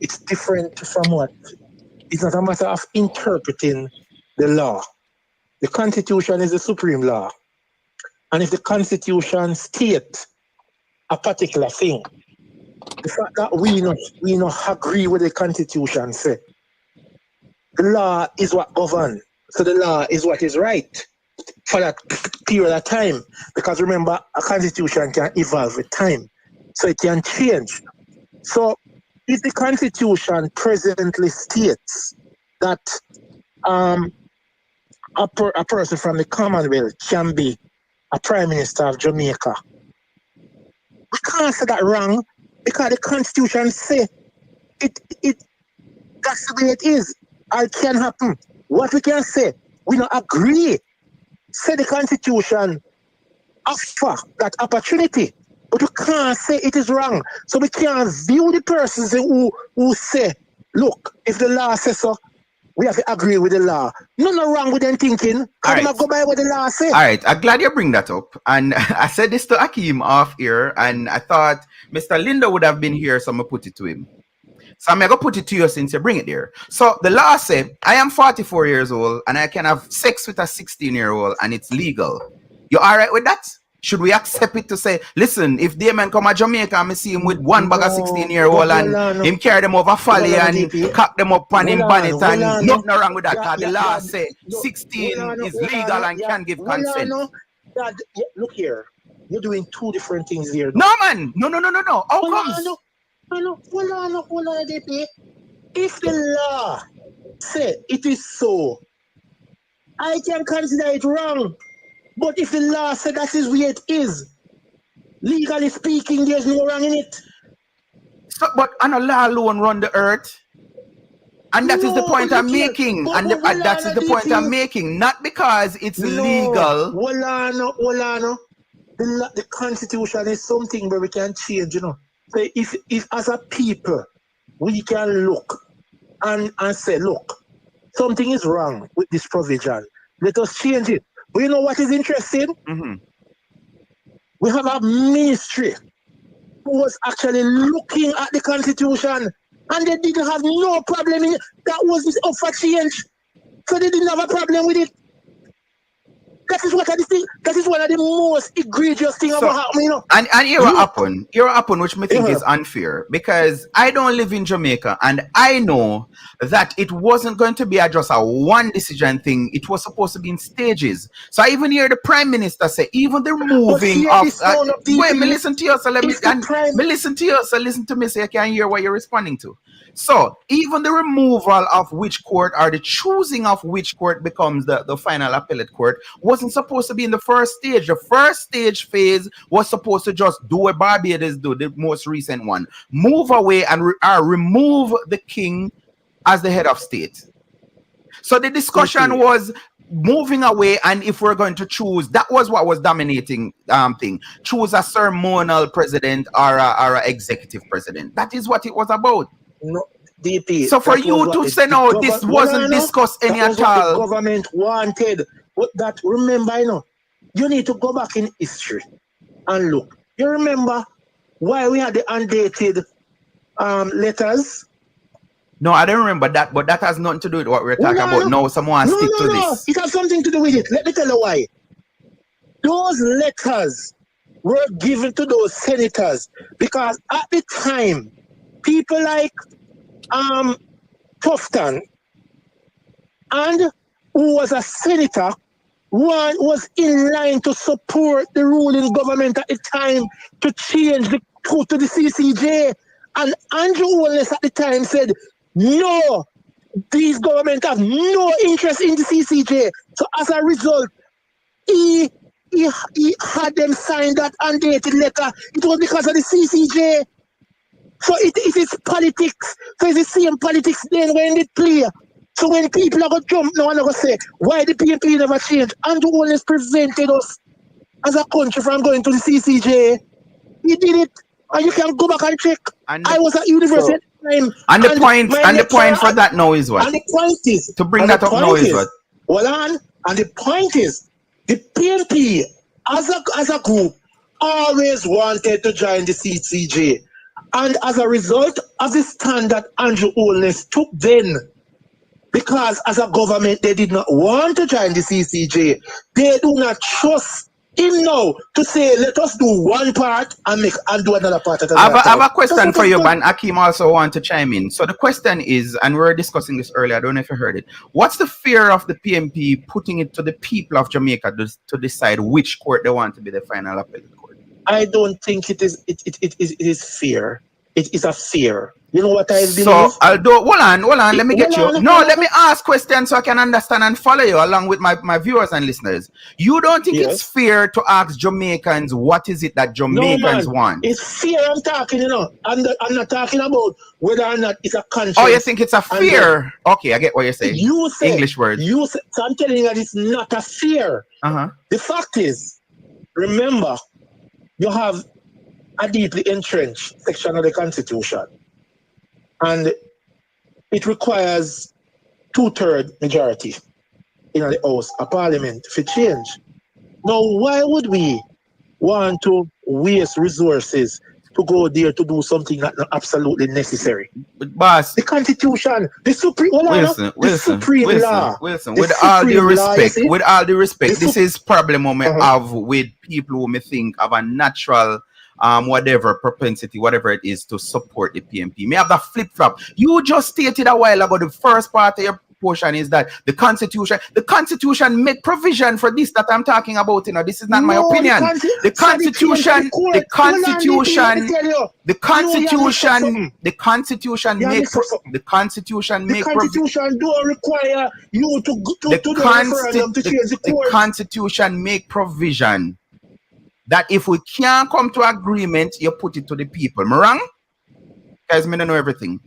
it's different from what. It's not a matter of interpreting the law. The Constitution is the supreme law. And if the Constitution states a particular thing, the fact that we not agree with the Constitution say, the law is what governs. So the law is what is right for that period of time. Because remember, a Constitution can evolve with time. So it can change. So if the Constitution presently states that a person from the Commonwealth can be a Prime Minister of Jamaica, we can't say that wrong because the Constitution say it that's the way it is. Or it can happen. What we can say, we don't agree. Say the Constitution offer that opportunity, but we can't say it is wrong. So we can't view the persons who say, look, if the law says so, we have to agree with the law. Nothing wrong with them thinking. Because they go by what the law says. All right, I'm glad you bring that up. And I said this to Akeem off here, and I thought Mr. Lindo would have been here, so I'm going to put it to him. So I'm going to put it to you since you bring it there. So the law says, I am 44 years old, and I can have sex with a 16-year-old, and it's legal. You all right with that? Should we accept it to say, listen, if the man come to Jamaica and I see him with one bag of 16-year-old and him carry them over Folly and cock them up on him bonnet and nothing wrong with that, because the law say 16 is legal and can give consent. Look here, you're doing two different things here. No, man. No. How comes? Hold on, DP. If the law say it is so, I can consider it wrong. But if the law said that is where it is, legally speaking, there's no wrong in it. So, but on a law alone run the earth. And that is the point I'm making. And that is the point I'm making. Not because it's legal. Hold on. The Constitution is something where we can change, you know. So if as a people, we can look and say, look, something is wrong with this provision. Let us change it. But you know what is interesting? Mm-hmm. We have a ministry who was actually looking at the Constitution and they didn't have no problem in it. That was up for change. So they didn't have a problem with it. That is what I think. That is one of the most egregious things about happening, you know. And here what happened. Here what happened, which I think is unfair, because I don't live in Jamaica, and I know that it wasn't going to be just a one decision thing. It was supposed to be in stages. So I even hear the Prime Minister say, even the removing of. Wait, me listen to you, so let me listen to you, so listen to me, so you can hear what you're responding to. So even the removal of which court or the choosing of which court becomes the final appellate court wasn't supposed to be in the first stage. The first stage phase was supposed to just do what Barbados do, the most recent one. Move away and remove the king as the head of state. So the discussion was moving away, and if we're going to choose, that was what was dominating thing. Choose a ceremonial president or a executive president. That is what it was about. No, DP. So for you to say no, this wasn't discussed any at all. The government wanted. But that, remember, you need to go back in history and look. You remember why we had the undated letters? No, I don't remember that, but that has nothing to do with what we're talking about. No, someone stick to this. It has something to do with it. Let me tell you why. Those letters were given to those senators because at the time, people like Tufton, and who was a senator, one was in line to support the ruling government at the time to change the code to the CCJ. And Andrew Holness at the time said, no, these government have no interest in the CCJ. So as a result, he had them sign that undated letter. It was because of the CCJ. So it is politics. So it's the same politics then when they play. So when people are going to jump now and are going to say, why the PNP never changed? Andrew Holness prevented us as a country from going to the CCJ. He did it. And you can go back and check. And I was at university at the time. And the point for that now is what? And the point is, to bring that up now is what? Hold on. And the point is, the PNP as a group always wanted to join the CCJ. And as a result of the stand that Andrew Holness took then, because as a government they did not want to join the CCJ, they do not trust him now to say, let us do one part and do another part at I have a question for you, and Akeem also want to chime in. So the question is, and we were discussing this earlier, I don't know if you heard it. What's the fear of the PNP putting it to the people of Jamaica to decide which court they want to be the final appellate court? I don't think it is fear. It is a fear. You know what I believe? So I'll do. Hold on. Let me get you. No, let me ask questions so I can understand and follow you along with my viewers and listeners. You don't think it's fear to ask Jamaicans what is it that Jamaicans want? It's fear. I'm talking. I'm not talking about whether or not it's a conscience. Oh, you think it's a fear? Okay, I get what you're saying. You say English words. So I'm telling you that it's not a fear. The fact is, remember, you have a deeply entrenched section of the Constitution. And it requires 2/3 majority in the House of Parliament for change. Now, why would we want to waste resources to go there to do something that's not absolutely necessary? But boss, the Constitution, the Supreme law. Wilson, with all due respect, this is problem we have with people who may think of a natural whatever propensity, whatever it is, to support the PNP. May have that flip-flop. You just stated a while ago, the first part of your portion is that the constitution make provision for this that I'm talking about. This is not my opinion. The constitution don't require you to do a referendum to change the court. The constitution make provision that if we can't come to agreement, you put it to the people. Am I wrong? Guys, me don't know everything.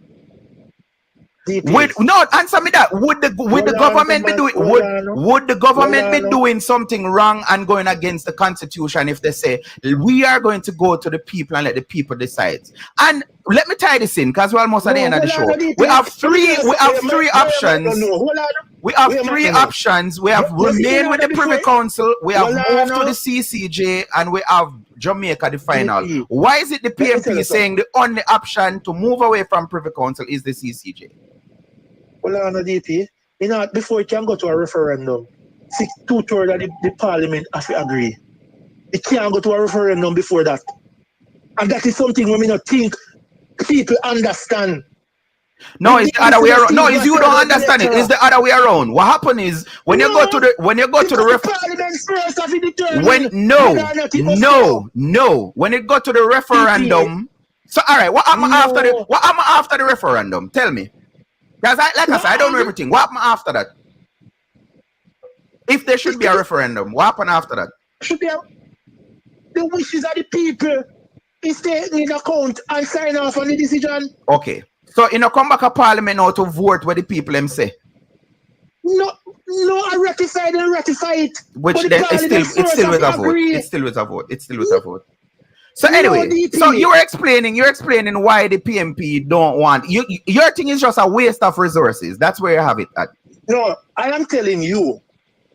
No, answer me that. Would the government be doing would the government be doing something wrong and going against the Constitution if they say we are going to go to the people and let the people decide? And let me tie this in because we're almost at the end of the show. We have three options. We have three options. We have remain with the Privy Council, we have moved to the CCJ, and we have Jamaica the final. Why is it the PNP saying the only option to move away from Privy Council is the CCJ? Well, no, DP. Before it can go to a referendum, 2/3 of the parliament have to agree. It can't go to a referendum before that. And that is something we not think people understand. No, it's the other way around. No, it's you don't understand it. It's the other way around. What happened is when you go to the referendum, when you go to the referendum. So all right, what happened after the referendum? Tell me. Because like I said, I don't know everything. What happened after that? If there should be a referendum, what happened after that? Should be the wishes of the people is taken into account and sign off on the decision. Okay. So come back to parliament now to vote what the people them say. No, I ratify it. Which But the then it's parliament still with a first vote. agree. It's still with a vote. It's still with a vote. So No, anyway, DP. so you're explaining why the PMP don't want you. Your thing is just a waste of resources. That's where you have it at. No, I am telling you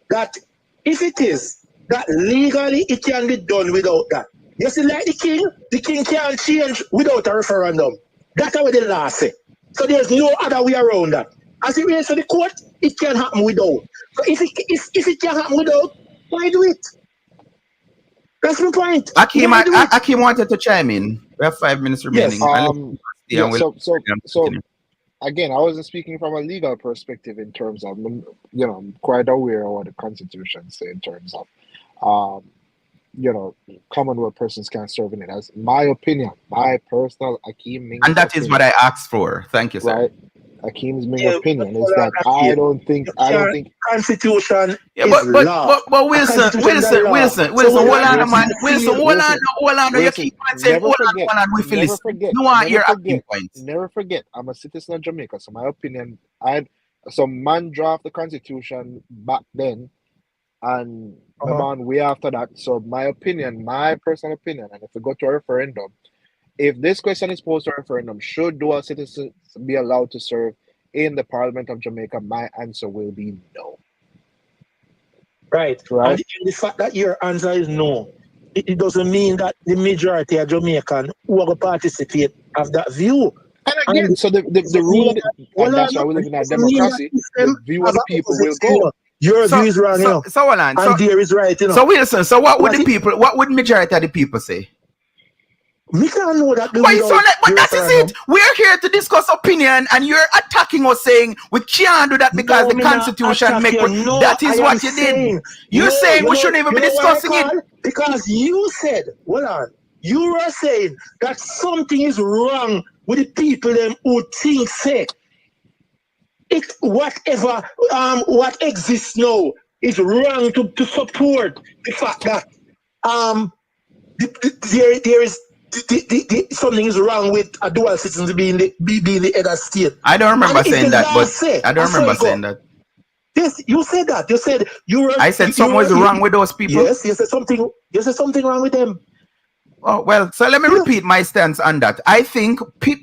that if it is that legally it can be done without that. You see, like the king can't change without a referendum. That's what the law say. So there's no other way around that. As it relates to the court, it can happen without. So if it can happen without, why do it? That's my point. Akim wanted to chime in. We have 5 minutes remaining. Yes. So again, I wasn't speaking from a legal perspective in terms of, I'm quite aware of what the Constitution says in terms of, Commonwealth persons can serve in it. As my opinion, my personal Akeem Ming's and that is what I asked for. Thank you, sir. Right. Akeem's main opinion is that I don't think Constitution yeah, is law. but Wilson, hold on, man. Wilson, hold on. You keep on saying, hold on, we feel this. You want your Akeem points. Never forget, I'm a citizen of Jamaica, so my opinion, some man draft the Constitution back then, and the man way after that. So my personal opinion, and if we go to a referendum, if this question is posed to a referendum, should dual citizens be allowed to serve in the Parliament of Jamaica? My answer will be no. Right. And the fact that your answer is no, it doesn't mean that the majority of Jamaican who are going to participate have that view. And again, so the rule of and that's why we live in a democracy, the view of the people will go. Your view is wrong, so hold on. And there is right, So Wilson, so what would the majority of the people say? We can't know that. But that is it. We're here to discuss opinion, and you're attacking us saying we can't do that because the Constitution make. No, that is what you did. You're saying we shouldn't even be discussing it because you said, hold on, you were saying that something is wrong with the people them who think say it whatever what exists now is wrong to support the fact that there is. Something is wrong with a dual citizen being the head of state. I don't remember saying that, but I don't remember saying that. Yes, you said that. You said you were. I said something was wrong with those people. Yes, you said something. You said something wrong with them. Oh well, so let me repeat my stance on that. I think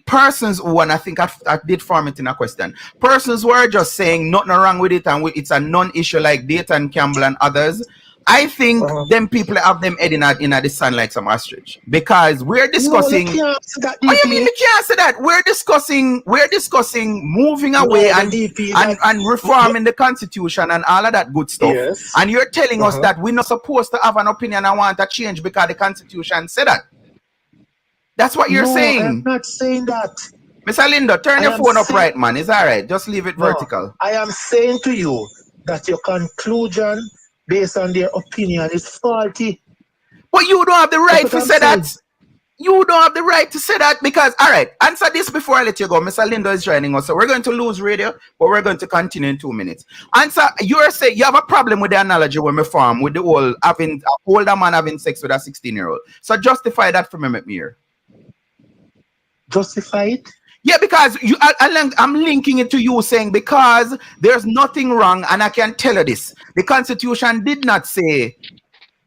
persons who, and I think I did form it in a question. Persons who are just saying nothing wrong with it and it's a non-issue like Dayton Campbell and others. I think them people have them heading out in the sun like some ostrich because we're discussing. No, you can't say that, oh, you mean you can't say that? We're discussing moving away and reforming the Constitution and all of that good stuff. Yes. And you're telling us that we're not supposed to have an opinion and want a change because the Constitution said that. That's what you're saying. I'm not saying that. Mr. Lindo, turn your phone up right, man. It's all right. Just leave it vertical. I am saying to you that your conclusion based on their opinion is faulty. But you don't have the right to say that. You don't have the right to say that because, all right, answer this before I let you go. Mr. Lindo is joining us. So we're going to lose radio, but we're going to continue in 2 minutes. Answer, you're saying you have a problem with the analogy when we farm with the whole having an older man having sex with a 16-year-old. So justify that for me, Mir. Justify it? Yeah, because I'm linking it to you saying because there's nothing wrong, and I can tell you this. The Constitution did not say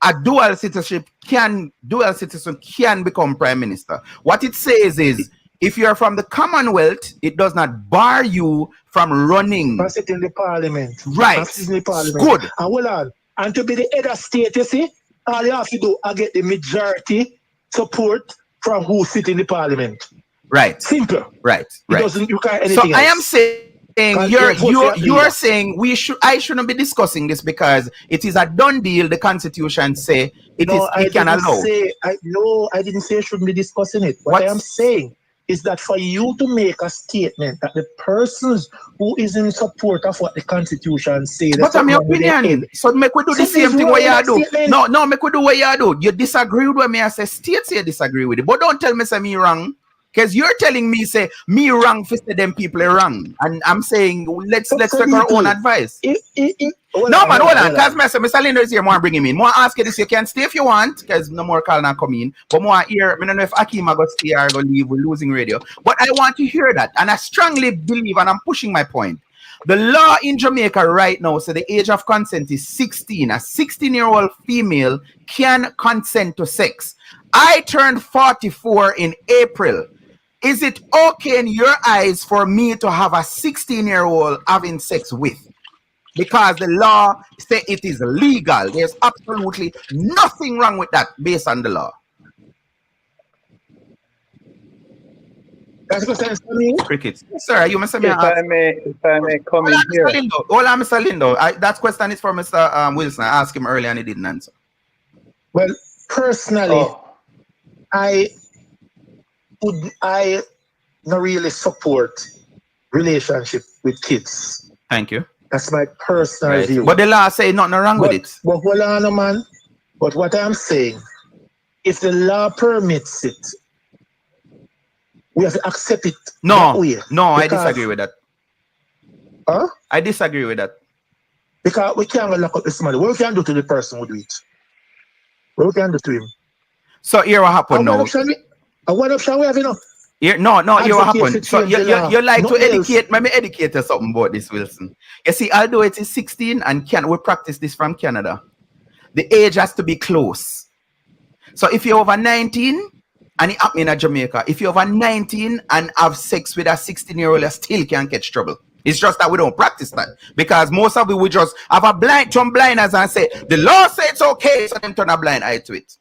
a dual citizen can become prime minister. What it says is if you're from the Commonwealth, it does not bar you from running. From sitting in the parliament. Right. Good. And hold on. And to be the head of state, you see, all you have to do is get the majority support from who sit in the parliament. Right. Simple. Right. It doesn't require anything else. I am saying you're saying I shouldn't be discussing this because it is a done deal. The Constitution say it can allow. I didn't say I shouldn't be discussing it. What I am saying is that for you to make a statement that the persons who is in support of what the Constitution says. But I'm your opinion. So make we do the same thing what you do. No, make we do what you do. You disagree with me. I say states you disagree with it. But don't tell me say me wrong. Because you're telling me, say, me wrong for say them people are wrong. And I'm saying, let's take our own advice. Hold on. Because Mr. Lindo is here, more bring him in. More ask you this, you can stay if you want, because no more call not come in. But more here, I don't know if Akeem are going to stay or going to leave, we're losing radio. But I want to hear that. And I strongly believe, and I'm pushing my point, The law in Jamaica right now, so the age of consent is 16. A 16-year-old female can consent to sex. I turned 44 in April. Is it okay in your eyes for me to have a 16-year-old having sex with? Because the law says it is legal. There's absolutely nothing wrong with that based on the law. That's what I'm saying. Crickets. Sir, you must have If I may come in here. Hold on, Mr. Lindo. That question is for Mr. Wilson. I asked him earlier and he didn't answer. Well, personally, I not really support relationship with kids. Thank you. That's my personal view. But the law says nothing wrong with it. But hold on, man. But what I'm saying, if the law permits it, we have to accept it. No, I disagree with that. Huh? I disagree with that. Because we can't lock up this money. What we can do to the person who do it? What we can do to him? So here what happened now? What option we have, you know? Here, no, here what happened. So you like to educate, else. me educate you something about this, Wilson. You see, although it is 16 and we practice this from Canada, the age has to be close. So if you're over 19, and it happened in Jamaica, if you're over 19 and have sex with a 16-year-old, you still can't catch trouble. It's just that we don't practice that. Because most of it, we just have a turn blinders and say, the law says it's okay, so then turn a blind eye to it.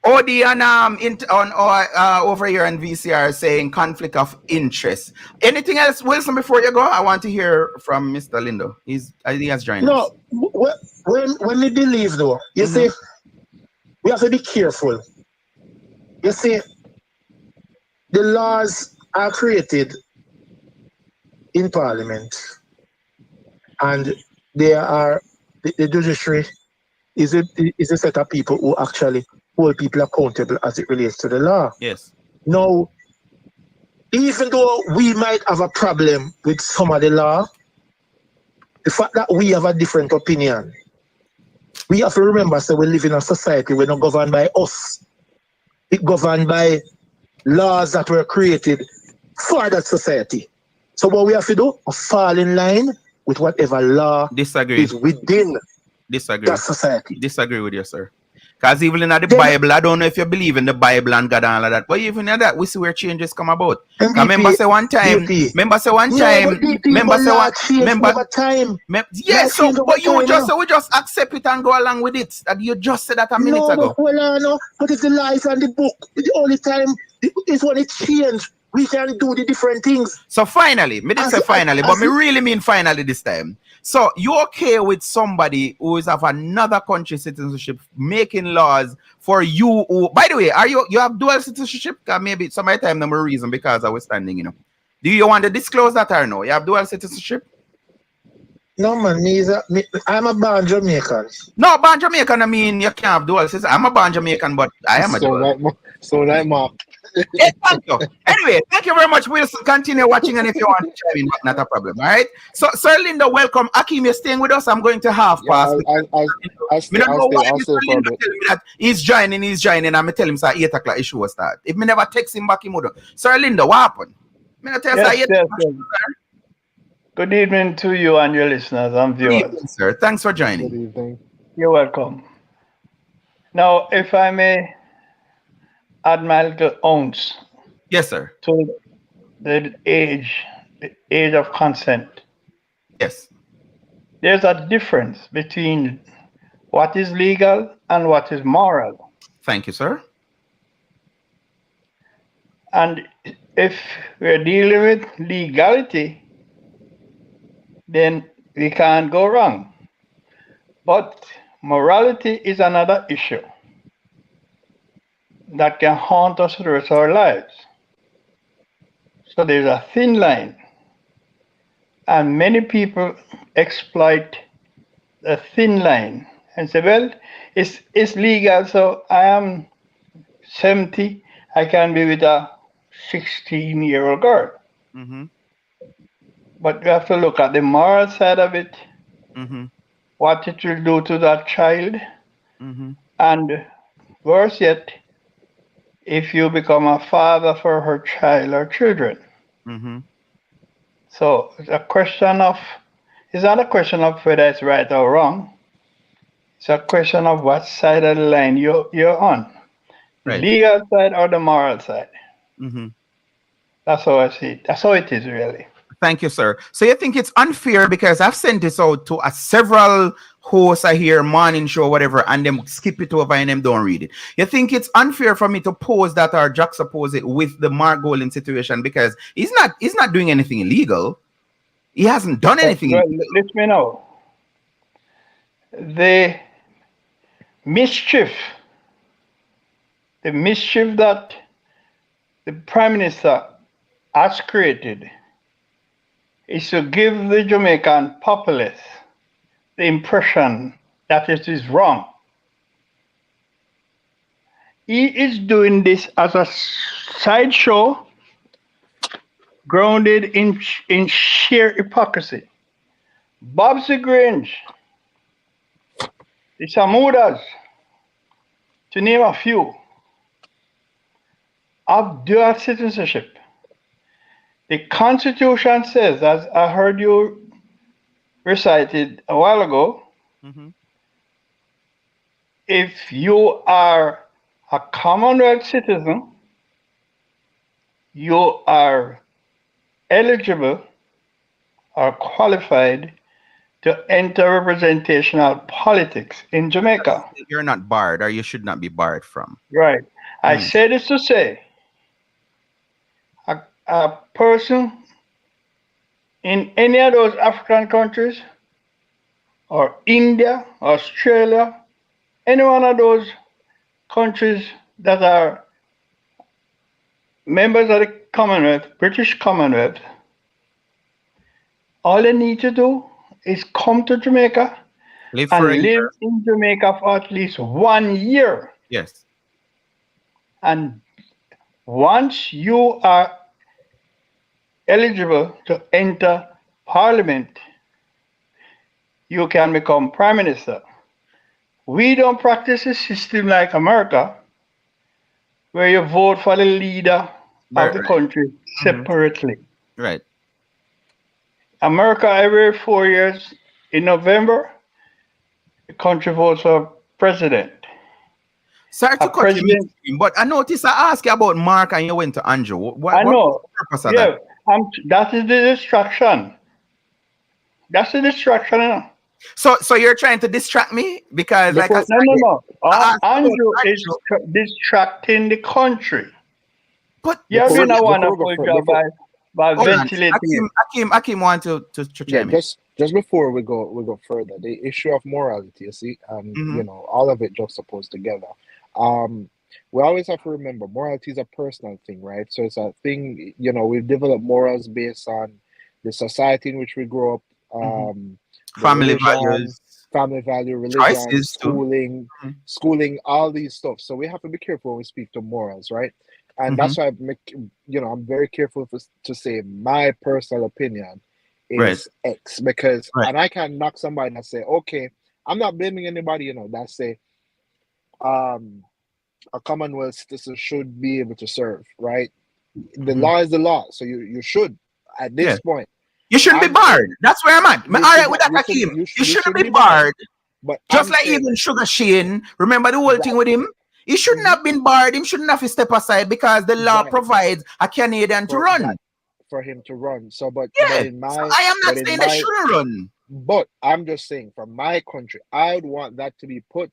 OD and over here in VCR saying conflict of interest. Anything else, Wilson, before you go? I want to hear from Mr. Lindo. He has joined us. No, when we believe though, you see, we have to be careful. You see, the laws are created in Parliament, and the judiciary is a set of people who actually hold people accountable as it relates to the law. Yes. Now, even though we might have a problem with some of the law, the fact that we have a different opinion, we have to remember that we live in a society we're not governed by us. It's governed by laws that were created for that society. So what we have to do is fall in line with whatever law is within that society. Disagree with you, sir. Because even in the Bible, I don't know if you believe in the Bible and God and all of that, but even in that, we see where changes come about. Remember say one time, but we just accept it and go along with it. That you just said that a minute ago. But if the life and the book, the only time is when it changed. We can do the different things. So finally, me didn't say finally, but me really mean finally this time. So you okay with somebody who is of another country citizenship making laws for you? Who, by the way, you have dual citizenship? Maybe some of the time no reason because I was standing, you know. Do you want to disclose that or no? You have dual citizenship? No man, I'm a born Jamaican. No, born Jamaican, I mean you can't have dual citizenship. I'm a born Jamaican, but I am a dual. So right, Mark. Yeah, thank you. Anyway, thank you very much. We'll continue watching, and if you want to chime in, not a problem. All right. So, Sir Linda, welcome. Akim, you're staying with us. I'm going to half past. I'll stay for a bit. That he's joining. I'm tell him say 8 o'clock issue will start. If me never text him back, he would. Sir Linda, what happened? Yes. Good evening to you and your listeners and viewers. Good evening, sir. Thanks for joining. Good evening. You're welcome. Now, if I may add my little ounce. Yes, sir. To the age of consent. Yes. There's a difference between what is legal and what is moral. Thank you, sir. And if we're dealing with legality, then we can't go wrong. But morality is another issue that can haunt us the rest of our lives. So there's a thin line, and many people exploit the thin line and say, well, it's legal, so I am 70, I can be with a 16-year-old girl. Mm-hmm. But we have to look at the moral side of it, what it will do to that child, and worse yet, if you become a father for her child or children. So it's not a question of whether it's right or wrong. It's a question of what side of the line you're on, the Right. legal side or the moral side. Mm-hmm. That's how I see it. That's how it is really. Thank you, sir. So you think it's unfair because I've sent this out to several hosts I hear morning show, whatever, and them skip it over and them don't read it. You think it's unfair for me to pose that or juxtapose it with the Mark Golding situation because he's not doing anything illegal. He hasn't done anything Well, illegal. let me know. The mischief that the Prime Minister has created is to give the Jamaican populace the impression that it is wrong. He is doing this as a sideshow grounded in sheer hypocrisy. Bobsy Grange, the Samudas, to name a few, have dual citizenship. The Constitution says, as I heard you recited a while ago, Mm-hmm. if you are a Commonwealth citizen, you are eligible or qualified to enter representational politics in Jamaica. You're not barred, or you should not be barred from. Right. I Mm. say this to say a person in any of those African countries, or India, Australia, any one of those countries that are members of the Commonwealth, British Commonwealth, all they need to do is come to Jamaica Live for a and live year. in Jamaica for at least 1 year. Yes. And once you are eligible to enter Parliament, you can become Prime Minister. We don't practice a system like America, where you vote for the leader of the Right. country separately. Right. America, every 4 years in November, the country votes for president. Sorry to A cut you, president, but I noticed I asked you about Mark and you went to Andrew. What I was know. the purpose of Yeah, that? that is the distraction. That's the distraction. You know? So you're trying to distract me because, like I Before, said, No. I asked about Andrew is Andrew, distracting the country. but You're before, doing a before we go wonderful further, job by hold on, ventilating it. Akim want to yeah, chime in. just before we go further, the issue of morality, you see, and Mm-hmm. all of it juxtaposed together. We always have to remember morality is a personal thing, right? So it's a thing, we've developed morals based on the society in which we grow up, the Family religion, values, family value, religion, choices too. schooling, all these stuff. So we have to be careful when we speak to morals, right? And Mm-hmm. that's why I'm very careful to say my personal opinion Right. is X, because Right. and I can knock somebody and say, okay, I'm not blaming anybody, that say a Commonwealth citizen should be able to serve, right? The law is the law, so you should at this point. You shouldn't be I'm barred. saying That's where I'm at. you All should right with not- that, you should- Akim. you You sh- you shouldn't shouldn't be be barred. barred. But Just I'm like saying even Sugar Shane. Remember the whole thing with him? He shouldn't have been barred. Him shouldn't have to step aside because the law Right. provides a Canadian to run. for him to run. So, but Yeah. in my, So I am not but in saying they my, shouldn't run. but I'm just saying, from my country, I would want that to be put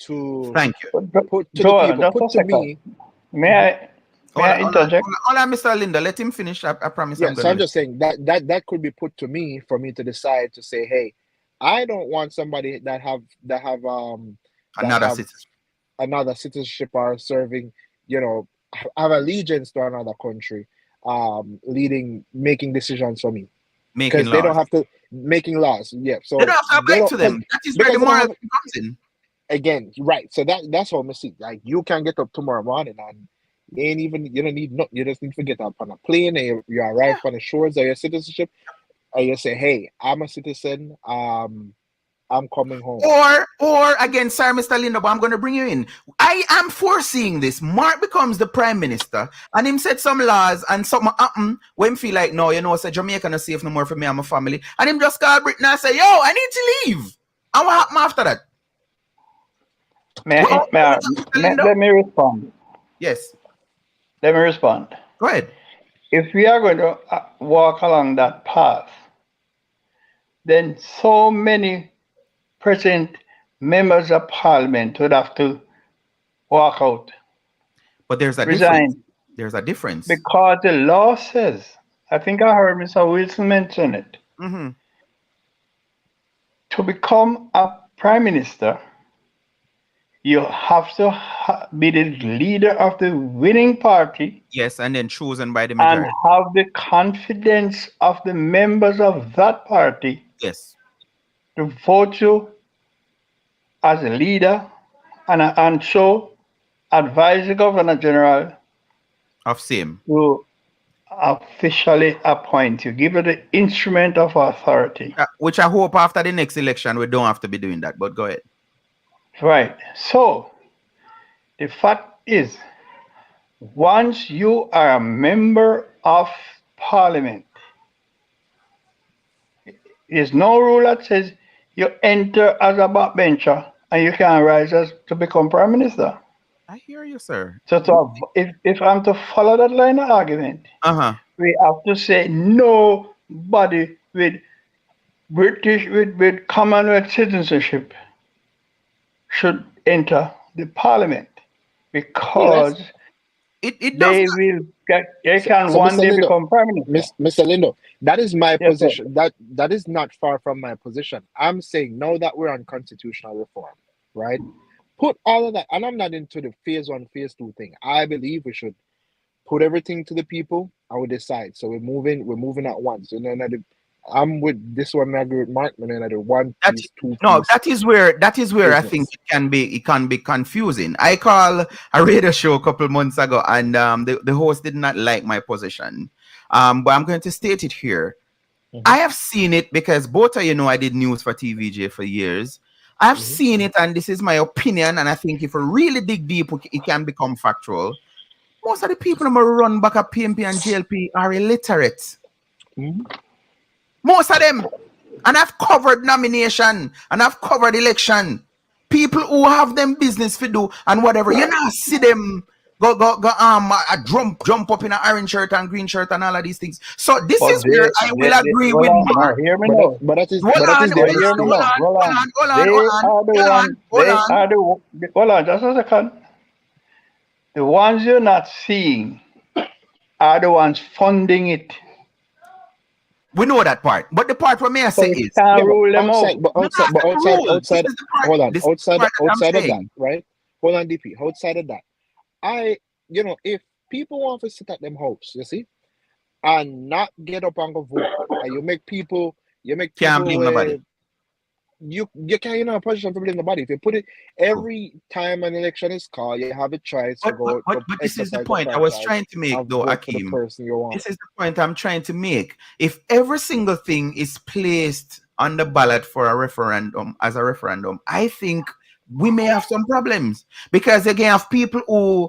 to Thank you. put to Joel, the people, just put a to second. me. May I interject? Hold on, Mr. Linda. Let him finish. I promise Yeah, I'm so going I'm just saying that could be put to me for me to decide to say, hey, I don't want somebody that have another citizen. another citizenship or serving, have allegiance to another country, making decisions for me, Making because they don't laws. have to making laws. Yeah, so They don't have to they apply don't, to them. That is where because the they don't have, morality comes in. again, right. So that's how I see. Like, you can get up tomorrow morning and you don't need nothing. You just need to get up on a plane and you arrive on the shores of your citizenship, and you say, hey, I'm a citizen. I'm coming home. Or again, sorry, Mr. Lindo, but I'm going to bring you in. I am foreseeing this. Mark becomes the prime minister, and him set some laws, and something happen when him feel like, no, you know, say Jamaica not safe no more for me and my family, and him just call Britain and say, yo, I need to leave. And what happen after that? Let me respond. Yes. Let me respond. Go ahead. If we are going to walk along that path, then so many present members of parliament would have to walk out. But there's a resign. difference. There's a difference. Because the law says, I think I heard Mr. Wilson mention it, to become a prime minister, you have to be the leader of the winning party. Yes, and then chosen by the majority. And have the confidence of the members of that party. Yes. To vote you as a leader and so advise the Governor General of same to officially appoint you, give you the instrument of authority. Which I hope after the next election we don't have to be doing that, but go ahead. Right. So the fact is, once you are a member of parliament, there's no rule that says you enter as a backbencher and you can rise as to become prime minister. I hear you, sir. So if I'm to follow that line of argument, we have to say nobody with with Commonwealth citizenship should enter the parliament, because they can one day become prime minister. Mr. Lindo, that is my position. That is not far from my position. I'm saying now that we're on constitutional reform, right? Put all of that, and I'm not into the phase 1, phase 2 thing. I believe we should put everything to the people and we decide. So we're moving at once. And then I'm with this one. I agree with Mark. And then the 1 piece, 2 piece. No, that is where I think it can be confusing. I call a radio show a couple months ago, and the host did not like my position. But I'm going to state it here. I have seen it because both of you know I did news for TVJ for years. I've seen it, and this is my opinion, and I think if we really dig deep, it can become factual. Most of the people who run back at PMP and JLP are illiterate. Most of them. And I've covered nomination, and I've covered election. People who have them business to do and whatever. You know, see them go jump up in an orange shirt and green shirt and all of these things. So this is where I will agree with Mark. But that is hold on, just a second. The ones you're not seeing are the ones funding it. We know that part, but the part where I say is rule them outside of that, right? Hold on, DP. Outside of that, if people want to sit at them hopes, you see, and not get up and go vote, and you make people can't blame nobody. You can't, in a position to blame nobody. If you put it every time an election is called, you have a choice to go. But this is the point I was trying to make, though, Akeem. This is the point I'm trying to make. If every single thing is placed on the ballot for a referendum, I think we may have some problems, because again, of people who.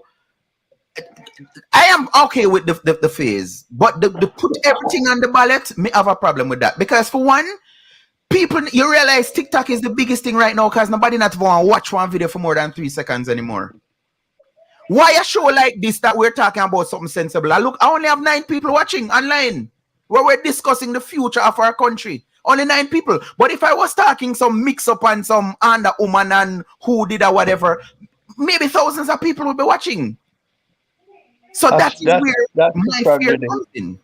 I am okay with the phase, but the put everything on the ballot may have a problem with that, because for one, people, you realize TikTok is the biggest thing right now, because nobody not want to watch one video for more than 3 seconds anymore. Why a show like this that we're talking about something sensible? I only have 9 people watching online where we're discussing the future of our country. Only 9 people. But if I was talking some mix up and some under woman and who did or whatever, maybe thousands of people will be watching. So that's where my fear comes in.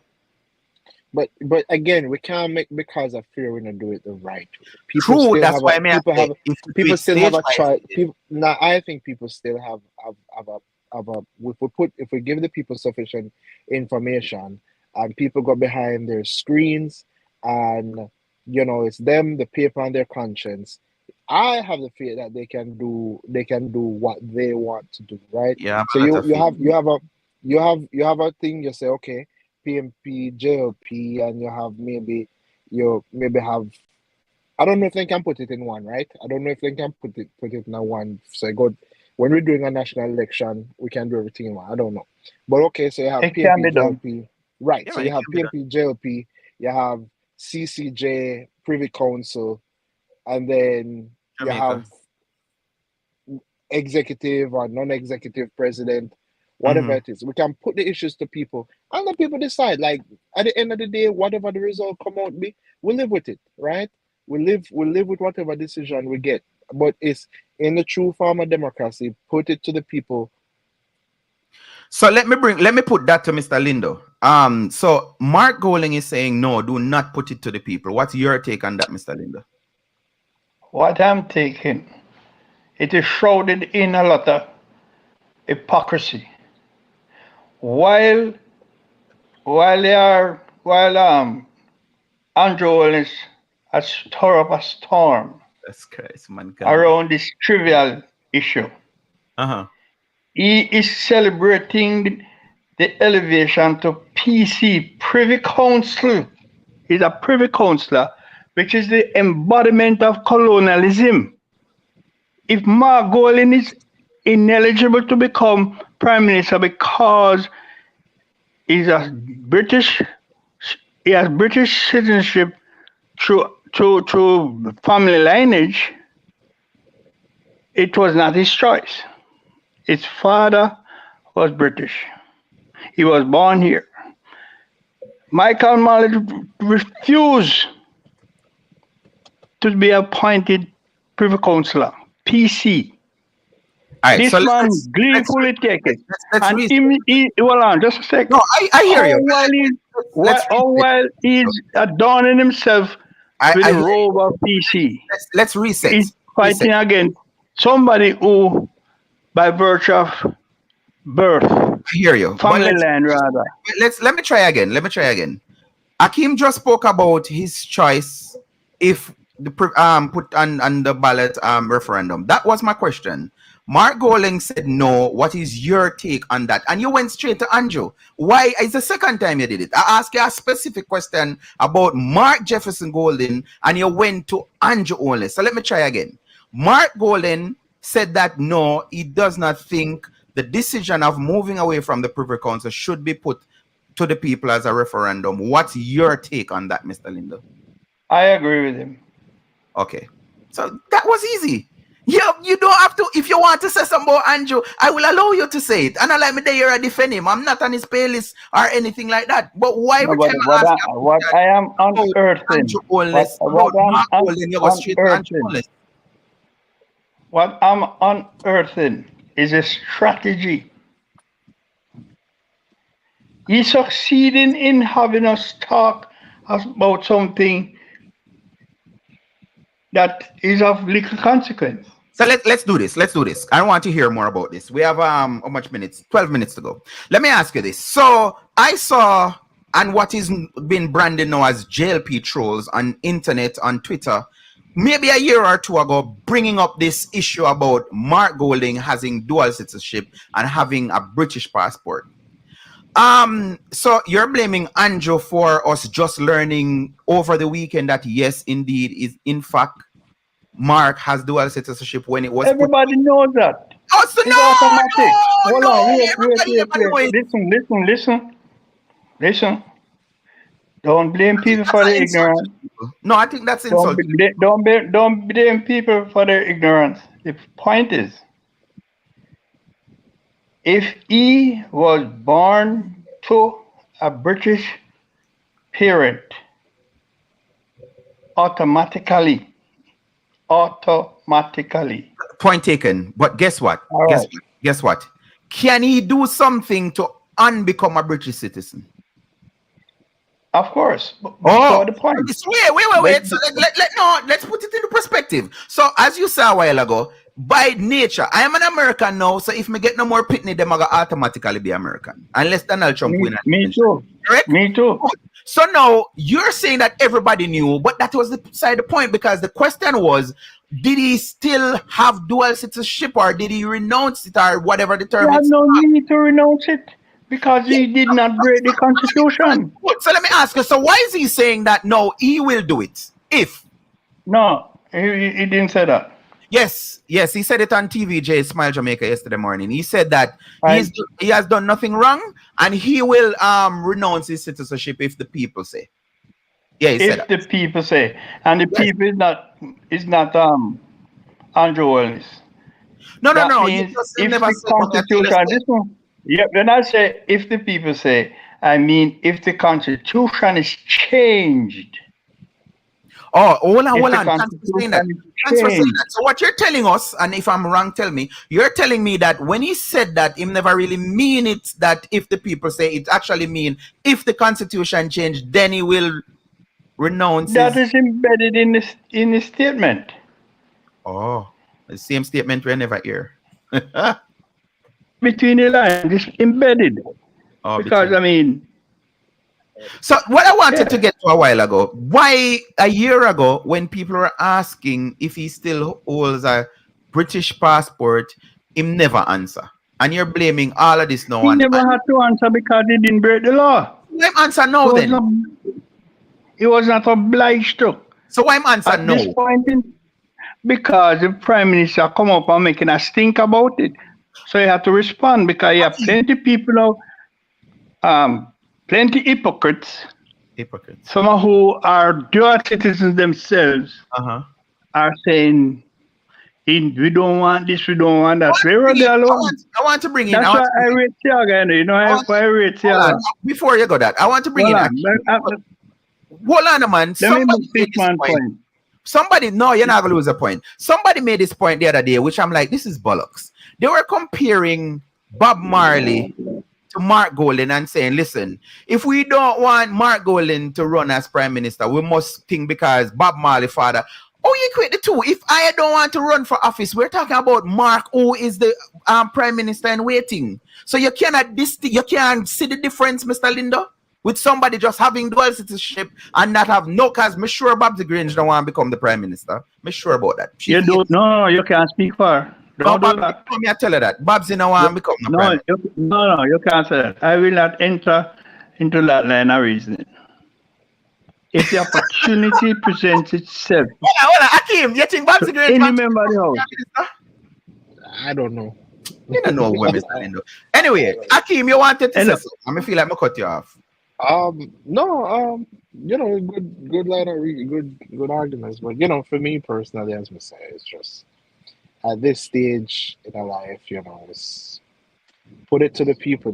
But again, we can't make, because of fear, we're not do it the right way. True, that's why people still have a try. I think people still have if we give the people sufficient information and people go behind their screens and it's them, the paper on their conscience, I have the fear that they can do what they want to do, right? Yeah. So you have a thing, you say, okay, PMP, JLP, and you have maybe have I don't know if they can put it in one, right? I don't know if they can put it in a one. So go when we're doing a national election, we can do everything in one. I don't know, but okay. So you have It can PNP, be done. JLP, right? Yeah, So man, you it have can be done. PNP, JLP, you have CCJ, Privy Council, and then you Jamaica. have executive or non-executive president, whatever Mm-hmm. it is. We can put the issues to people and let people decide. Like at the end of the day, whatever the result come out be, we live with it, right? We live with whatever decision we get. But it's in the true form of democracy, put it to the people. So let me put that to Mr. Lindo. So Mark Goling is saying no, do not put it to the people. What's your take on that, Mr. Lindo? What I'm taking, it is shrouded in a lot of hypocrisy. While Andrew is a stir up a storm That's Christ, mankind. around this trivial issue, Uh-huh. he is celebrating the elevation to PC, Privy Council. He's a Privy Councillor, which is the embodiment of colonialism. If Mark Golding is ineligible to become Prime Minister because he's a British, he has British citizenship through family lineage, it was not his choice. His father was British. He was born here. Michael Mallet refused to be appointed Privy Councillor, PC. All right, This so man gleefully take it. let's And reason. hold on, just a second. No, I hear you. While he's adorning himself with I the hear you. robe of PC, Let's reset. he's fighting against somebody who, by virtue of birth, I hear you. But family land rather. let me try again. Let me try again. Akeem just spoke about his choice if the put on the ballot referendum. That was my question. Mark Goling said no. What is your take on that? And you went straight to Andrew. Why? It's the second time you did it. I asked you a specific question about Mark Jefferson Golding, and you went to Andrew only. So let me try again. Mark Golding said that no, he does not think the decision of moving away from the Privy Council should be put to the people as a referendum. What's your take on that, Mr. Lindo? I agree with him. Okay. So that was easy. You don't have to, if you want to say something about Andrew, I will allow you to say it. And I like me there you defend him. I'm not on his playlist or anything like that. But why No, every but time I ask you what I am unearthing, Andrew only, what Mark I'm Golding, you go straight to Andrew only. what I'm unearthing is a strategy. He's succeeding in having us talk about something that is of little consequence. So let's do this. Let's do this. I want to hear more about this. We have how much minutes? 12 minutes to go. Let me ask you this. So I saw and what is been branded now as JLP trolls on internet, on Twitter, maybe a year or two ago, bringing up this issue about Mark Golding having dual citizenship and having a British passport. So you're blaming Andrew for us just learning over the weekend that yes, indeed, is in fact Mark has dual citizenship when it was Everybody knows that. Oh, so It's automatic. Hold on, everybody. Listen. Don't blame people for their ignorance. No, I think that's insulting. Don't blame people for their ignorance. The point is, if he was born to a British parent, automatically. Point taken. But guess what? Right. Guess what? Can he do something to unbecome a British citizen? Of course. Oh, the point. Wait. So let's put it into perspective. So as you said a while ago, by nature, I am an American now. So if me get no more pitney, them I go automatically be American, unless Donald Trump win. Me too. Correct? Me too. So now you're saying that everybody knew, but that was the side of the point, because the question was, did he still have dual citizenship, or did he renounce it, or whatever the term is? He had no need to renounce it because he did not break the Constitution. So let me ask you, so why is he saying that no, he will do it? If No, he didn't say that. Yes, he said it on TVJ Smile Jamaica yesterday morning. He said that he has done nothing wrong and he will renounce his citizenship if the people say. Yeah, he said If the that. people say, and the Yes. people is not Andrew Willis. No. That You means just if never the said what I tell you Constitution, say. this one, yeah, when I say if the people say, I mean if the Constitution is changed. Oh, hold on. If the Thanks for saying that. Constitution is Thanks for saying changed. that. So what you're telling us, and if I'm wrong, tell me, you're telling me that when he said that, he never really mean it, that if the people say it actually mean if the constitution changed, then he will renounce That his... is embedded in the statement. Oh, the same statement we never hear. Between the lines, it's embedded. Oh, Because I mean, so what I wanted to get to a while ago, why a year ago when people were asking if he still holds a British passport, him never answer. And you're blaming all of this now. he never had to answer because he didn't break the law. Why him answer no then? He was not obliged to. So why him answer At no? this point because the Prime Minister come up and making a stink about it. So he had to respond because you have plenty people now, plenty hypocrites. Some who are dual citizens themselves are saying, we don't want this, we don't want that. I want to bring in... That's why I rate Tiago, you know, I rate Tiago. Before you go that, I want to bring in... Hold on, man. Somebody made this point. Somebody... No, you're not going to lose a point. Somebody made this point the other day, which I'm like, this is bollocks. They were comparing Bob Marley to Mark Golden and saying, listen, if we don't want Mark Golden to run as Prime Minister, we must think because Bob Marley father... Oh, you equate the two. If I don't want to run for office, we're talking about Mark, who is the Prime Minister in waiting. So you cannot you can't see the difference, Mr. Lindo, with somebody just having dual citizenship and not have no, because I'm sure Babs Grange don't want to become the Prime Minister. I'm sure about that. You don't. No, you can't speak for her. Don't do that. I tell her that. Babs don't want to become the Prime Minister. No, you can't say that. I will not enter into that line of reasoning. If the opportunity presents itself. Hold on, Akeem, you think Babs Grange... Any member of the House? I don't know. You don't know where Mr. Lindo. Anyway, Akeem, you wanted to say something. I feel like I cut you off. No, you know, good line of good arguments. But you know, for me personally, as I say, it's just at this stage in our life, you know, it's put it to the people.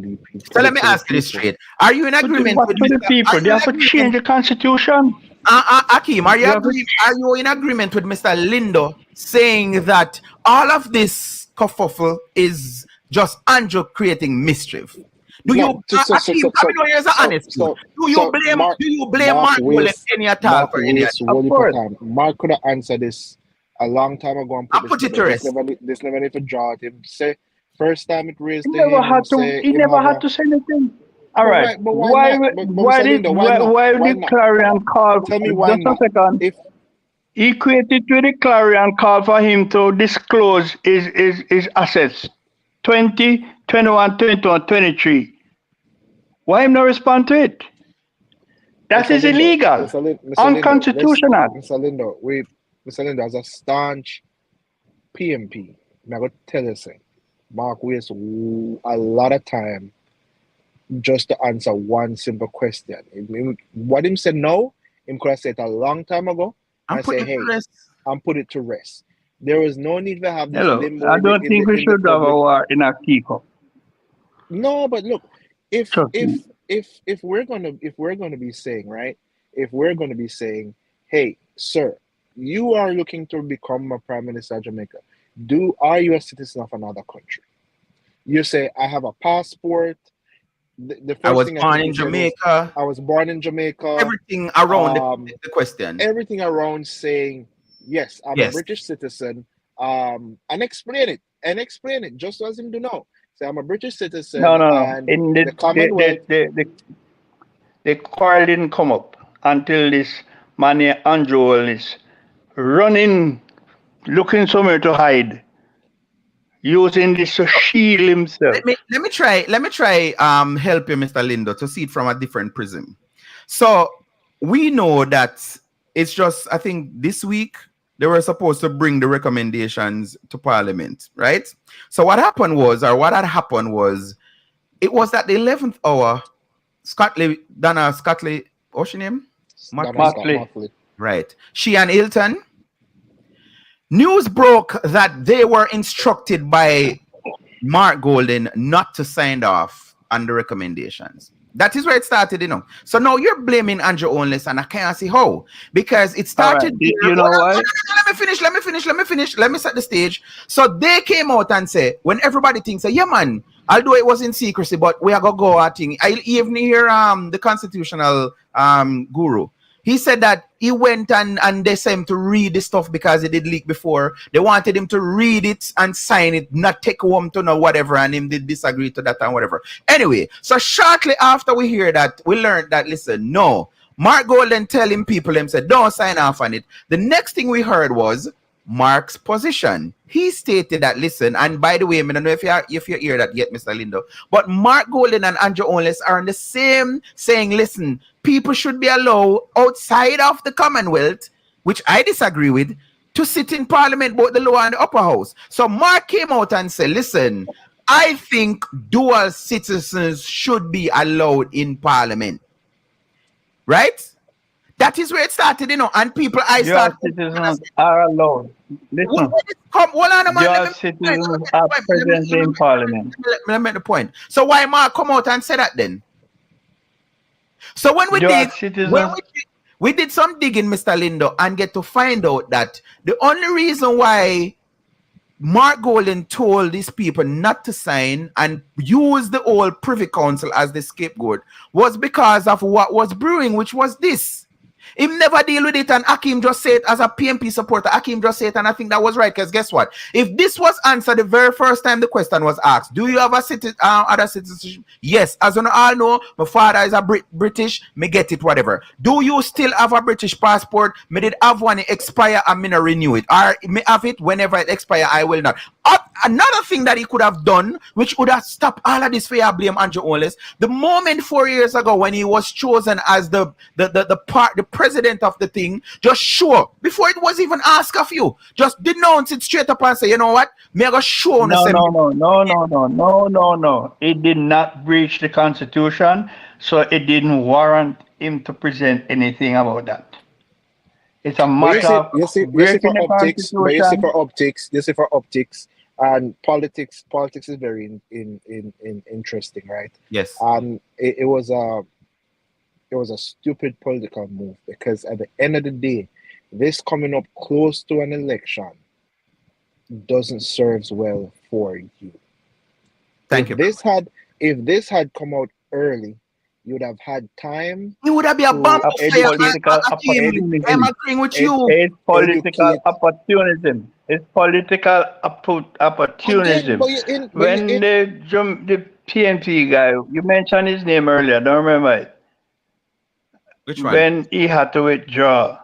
So let me ask you this straight. Are you in agreement with the people? They have to change the constitution. Akeem, are you in agreement with Mr. Lindo saying that all of this kerfuffle is just Andrew creating mischief? Do you blame Mark Willis any at all for any? Of course. Mark could have answered this a long time ago and put it to rest. This never need to draw it. Say first time it raised. He never had to say anything. All right. Why did Clarion call? Tell me why not? If he equated to the Clarion call for him to disclose his assets 20, 21, 22, 23. Why him not respond to it? That is illegal, unconstitutional. Mr. Lindo, as a staunch PMP, I'm going to tell you something. Mark wastes a lot of time just to answer one simple question. What him said no, him could have said it a long time ago and say, hey, and put it to rest. There is no need to have this limbo. I don't think we should have a war in a teacup. No, but look, if we're gonna be saying, right, if we're gonna be saying, hey, sir, you are looking to become a Prime Minister of Jamaica. Are you a citizen of another country? You say, I have a passport. The first I was thing born in Jamaica. I was born in Jamaica. Everything around the question. Everything around saying, yes, I'm a British citizen. And explain it. Just as him do know. Say, I'm a British citizen. No. And in the Commonwealth. The quarrel didn't come up until this man Andrew is running, looking somewhere to hide, using this to shield himself. Let me try help you, Mr. Lindo, to see it from a different prism. So we know that It's just, I think this week they were supposed to bring the recommendations to Parliament, right? So what happened was, or what had happened was, it was at the 11th hour, Donna Scottley, what's her name? Donna Scott Martley. Martley. Right. She and Hilton. News broke that they were instructed by Mark Golden not to sign off on the recommendations. That is where it started, you know. So now you're blaming Andrew Onless, and I can't see how. Because it started. All right. You know why? Let me finish. Let me set the stage. So they came out and say, when everybody thinks, yeah, man, although it was in secrecy, but we are gonna go out thing. I even hear the constitutional guru. He said that he went and they sent him to read the stuff because it did leak before. They wanted him to read it and sign it, not take home to know whatever, and him did disagree to that and whatever. Anyway, so shortly after we hear that, we learned that, listen, no, Mark Golden telling people, him said, don't sign off on it. The next thing we heard was Mark's position. He stated that, listen, and by the way, I don't know if you hear that yet, Mr. Lindo, but Mark Golden and Andrew Onless are in the same saying, listen, people should be allowed outside of the Commonwealth, which I disagree with, to sit in Parliament, both the lower and the upper house. So Mark came out and said, listen, I think dual citizens should be allowed in Parliament. Right? That is where it started, you know, and people Dual citizens are allowed. Listen, dual citizens are present in Parliament. Let me make the point. So why Mark come out and say that then? So when we did some digging, Mr. Lindo, and get to find out that the only reason why Mark Golden told these people not to sign and use the old Privy Council as the scapegoat was because of what was brewing, which was this. Him never deal with it, and Akeem just said, as a PMP supporter, Akeem just said, and I think that was right, because guess what? If this was answered the very first time the question was asked, do you have a other citizenship? Yes. As you all know, my father is a British, me get it, whatever. Do you still have a British passport? Me did have one, it expire, and me not renew it. Or me have it whenever it expire, I will not. Another thing that he could have done, which would have stopped all of this for your blame Andrew Onless, the moment 4 years ago when he was chosen as the president of the thing, just show before it was even asked of you, just denounce it straight up and say, you know what, me I go show. No. It did not breach the Constitution, so it didn't warrant him to present anything about that. It's a matter of breaking the Constitution. But you see for optics, and politics is very interesting, right? Yes. It was a stupid political move, because at the end of the day, this coming up close to an election doesn't serve well for you. Thank you. If this had come out early, you would have had time. It would have been a bomb. I'm agreeing with you. It's political opportunism. It's political opportunism. When the PNP guy, you mentioned his name earlier, I don't remember it. Which one? When he had to withdraw,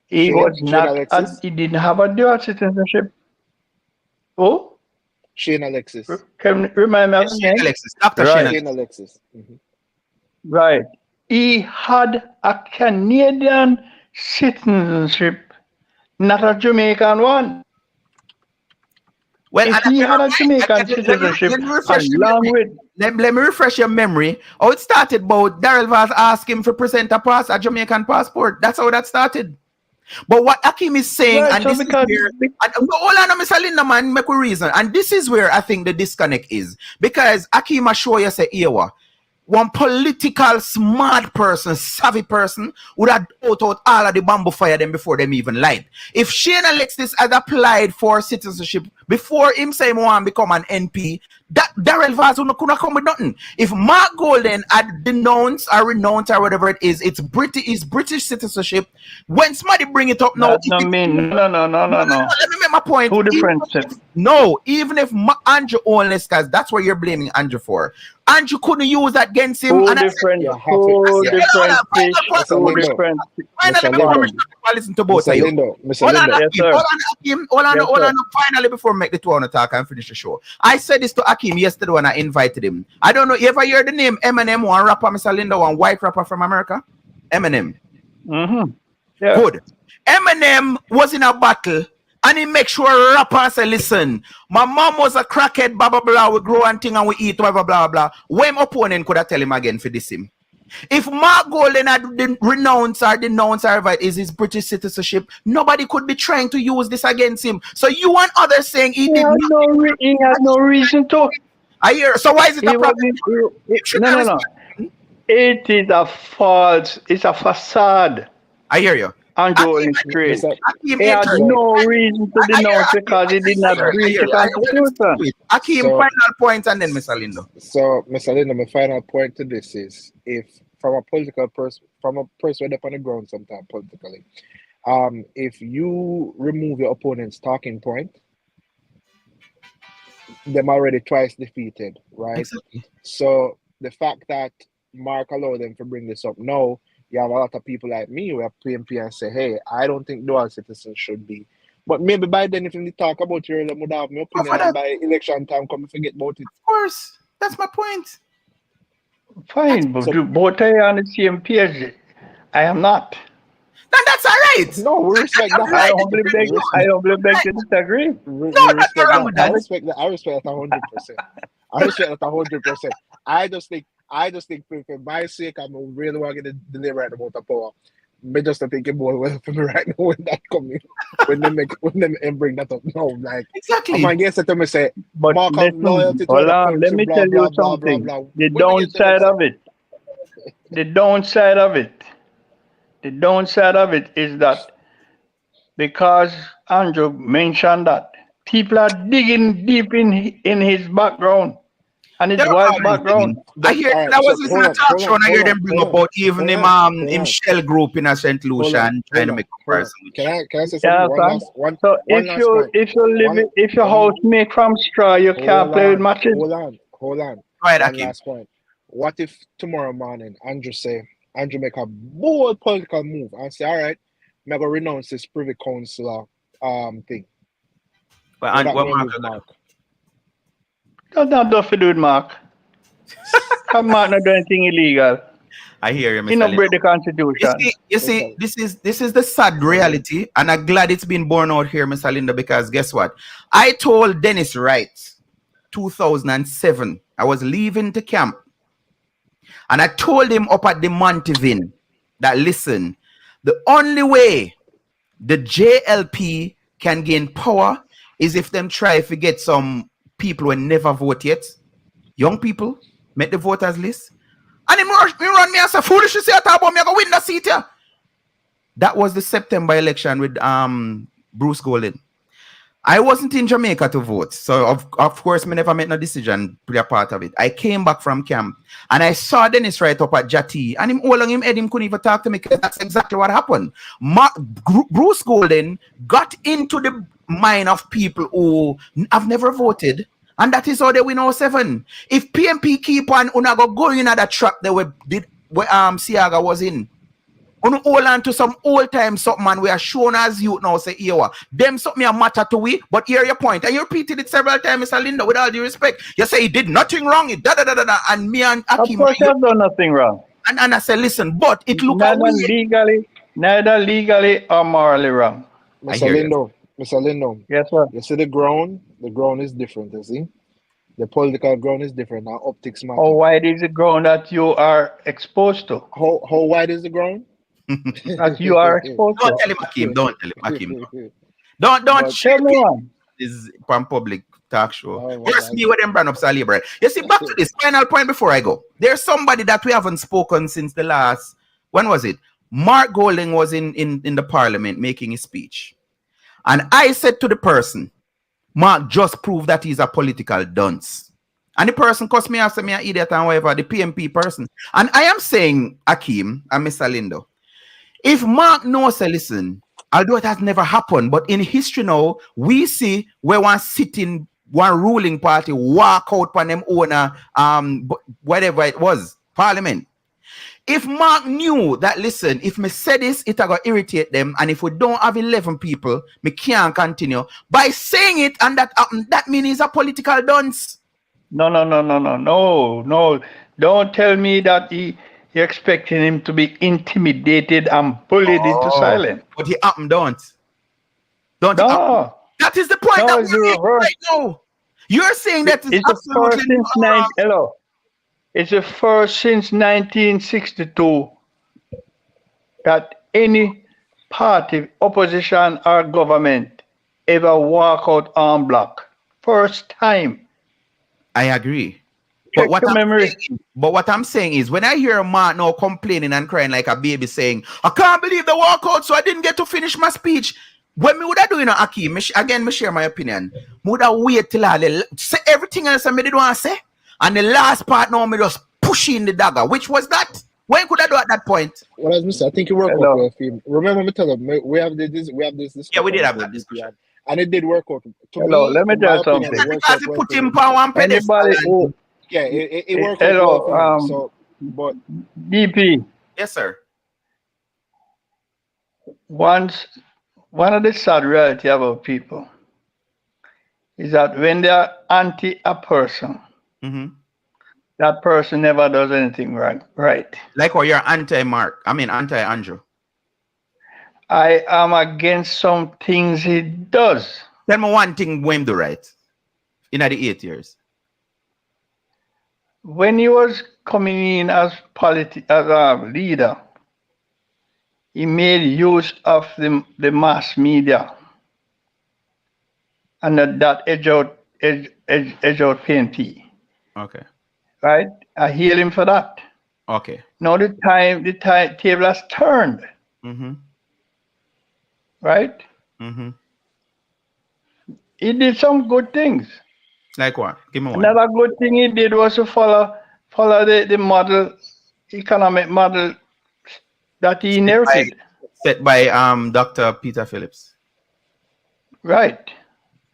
he didn't have a dual citizenship. Who? Shane Alexis. Can you remind me of his name? Dr. Shane Alexis. Mm-hmm. Right. He had a Canadian citizenship, not a Jamaican one. Well, if he had a Jamaican citizenship, let me refresh your memory. Oh, it started about Daryl Vaz asking for present a Jamaican passport. That's how that started. But what Akeem is saying, right, and so this is where, hold on, Mr. Lindeman, make a reason, and this is where I think the disconnect is, because Akeem assure you say, Ewa, one political smart person, savvy person, would have out all of the bamboo fire them before them even lied. If Shane Alexis had applied for citizenship before him say he want to become an NP, that Daryl Vaz could not come with nothing. If Mark Golden had denounced or renounced or whatever it is, it's British citizenship. When somebody bring it up now, no. Let me make my point. Two differences. Even if Andrew Onless, because that's what you're blaming Andrew for. Andrew couldn't use that against him. Two different. Listen to both of you. Hold on. Finally, before we make the 2 hour talk and finish the show, I said this to Akeem yesterday when I invited him. I don't know, you ever hear the name Eminem, one rapper, Mr. Lindo, one white rapper from America? Eminem. Mm-hmm. Yeah. Good. Eminem was in a battle and he make sure rappers say, listen, my mom was a crackhead, blah, blah, blah, we grow and thing and we eat, whatever, blah, blah. When opponent could I tell him again for this him? If Mark Golden had denounced or whatever it is his British citizenship, nobody could be trying to use this against him. So you and others saying he did not. He had no reason to. I hear. So why is it a problem? No. It is a false. It's a facade. I hear you. Andrew is great. He had no reason to denounce because he did not breach the Constitution. Akeem, final point and then Mr. Lindo. So, Mr. Lindo, my final point to this is, if from a political person, from a person up on the ground sometimes politically, if you remove your opponent's talking point, them already twice defeated, right? Exactly. So the fact that Mark allowed them to bring this up now, you have a lot of people like me who are PMP and say, hey, I don't think dual citizens should be. But maybe by then, if you talk about it, I would have my opinion, and by election time, come forget about it. Of course. That's my point. Fine, but both are on the same page. I am not. Then that's all right. No, we respect that. I humbly beg to disagree. No, that's not wrong with that. I respect that 100%. I respect that 100%. I just think for my sake, I'm really want to get the deliver right about the power. But just to think about well for me right now when that coming, when they bring that up. No, like exactly. I'm against it to me say, but listen, hold on, let me tell you something. The downside of it. The downside of it is that because Andrew mentioned that people are digging deep in his background and his wife's background. I hear that was listening to talk show and I hear them bring about even him shell group in a St. Lucia and trying to make comparison. Can I say something? So if your house make from straw, you can't play with matches. Hold on. Right, one last point. What if tomorrow morning Andrew make a bold political move and say, all right, I'm gonna renounce this Privy Council thing. But what Mark? That's not nothing to do with Mark. Mark not do anything illegal. I hear you, Mr. He not break the Constitution. You see, this is the sad reality, and I'm glad it's been borne out here, Mr. Linda, because guess what? I told Dennis Wright 2007, I was leaving the camp, and I told him up at the Montevin that listen, the only way the JLP can gain power is if them try to get some people who never vote yet, young people, make the voters list, and he run me as a foolish to say about me going to win the seat here. That was the September election with Bruce Golden. I wasn't in Jamaica to vote, so of course, me never made no decision to be a part of it. I came back from camp, and I saw Dennis right up at Jati, and him all along him head, him couldn't even talk to me, because that's exactly what happened. Bruce Golden got into the mind of people who have never voted, and that is how they win 07. If PMP keep on going in at that trap that where Siaga was in, hold on to some old time something, man. We are shown as youth now say here. Them something a matter to we, but hear your point. And you repeated it several times, Mr. Linda, with all due respect. You say he did nothing wrong, and me and Akeem. Of course, I've done nothing wrong. And I say, listen, but it look neither legally or morally wrong. Mr. Lindo. Yes, sir. You see the ground is different, you see? The political ground is different. Now optics matter. How wide is the ground that you are exposed to? How wide is the ground? That you are exposed Don't to. tell him, Akeem. Don't tell him, Akeem. Don't tell me one. This is from public talk show. Oh, First, me with them brand up Sally Brad. You see, back to this final point before I go. There's somebody that we haven't spoken since the last, when was it? Mark Golding was in the parliament making his speech. And I said to the person, Mark just proved that he's a political dunce. And the person cussed me after me an idiot and whatever, the PMP person. And I am saying, Akeem and Mr. Lindo, if Mark knows, listen, although it has never happened, but in history now, we see where one ruling party walk out on them owner, whatever it was, parliament. If Mark knew that, listen, if me say this, it going to irritate them, and if we don't have 11 people, me can't continue. By saying it and that means he's a political dunce. No. Don't tell me that he You're expecting him to be intimidated and bullied into silence. But he up and don't. Don't he up? No, That is the point no, that it's the we're reverse. right now. You're saying that is It's the first absolutely since It's the first since 1962 that any party, opposition or government ever walk out en bloc. First time. I agree. Check your memory. But what I'm saying is, when I hear a man now complaining and crying like a baby saying, I can't believe the walkout, so I didn't get to finish my speech. When me would I do, you know, Aki, again, me share my opinion. Would I wait till I say everything else I did want to say? And the last part now, me just push in the dagger. Which was that? When could I do at that point? Well, as Mr. I think you work out well for him. Remember me tell him we have this discussion. Yeah, we did have that discussion. And it did work out. Let me tell you something. Because he put him on one pedestal. Anybody who it worked out well for him. So, but DP. Yes, sir. One of the sad reality about people is that when they are anti a person, that person never does anything right. Like what you're anti-Andrew. I am against some things he does. Tell me one thing Wayne do right in the 8 years. When he was coming in as a leader, he made use of the mass media, and that edge out PNP. Okay. Right? I hail him for that. Okay. Now the table has turned. Right? He did some good things. Like what? Give me one. Another good thing he did was to follow the economic model that he inherited. Set by Dr. Peter Phillips. Right.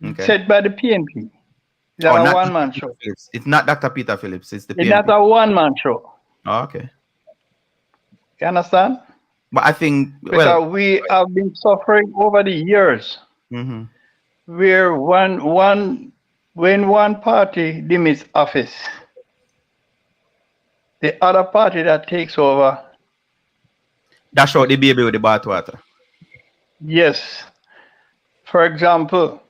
Okay. Set by the PNP. It's not a one-man show. It's not Dr. Peter Phillips. It's the PNP. It's not a one-man show. Oh, okay. You understand? But I think because we have been suffering over the years, where when one party limits office, the other party that takes over. Dash out the baby with the bathwater. Yes. For example,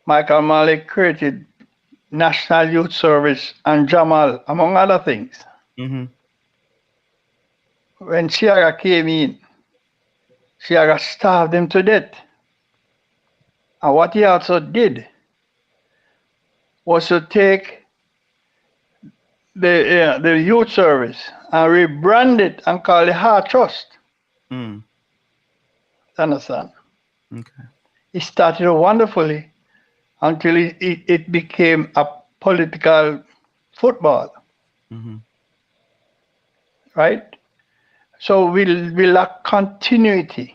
Michael Malik created National Youth Service and Jamal, among other things. When Siaga came in, Siaga starved them to death. And what he also did was to take the youth service and rebrand it and call it Heart Trust. Understand? Okay. It started wonderfully until it became a political football. Right? So we lack continuity.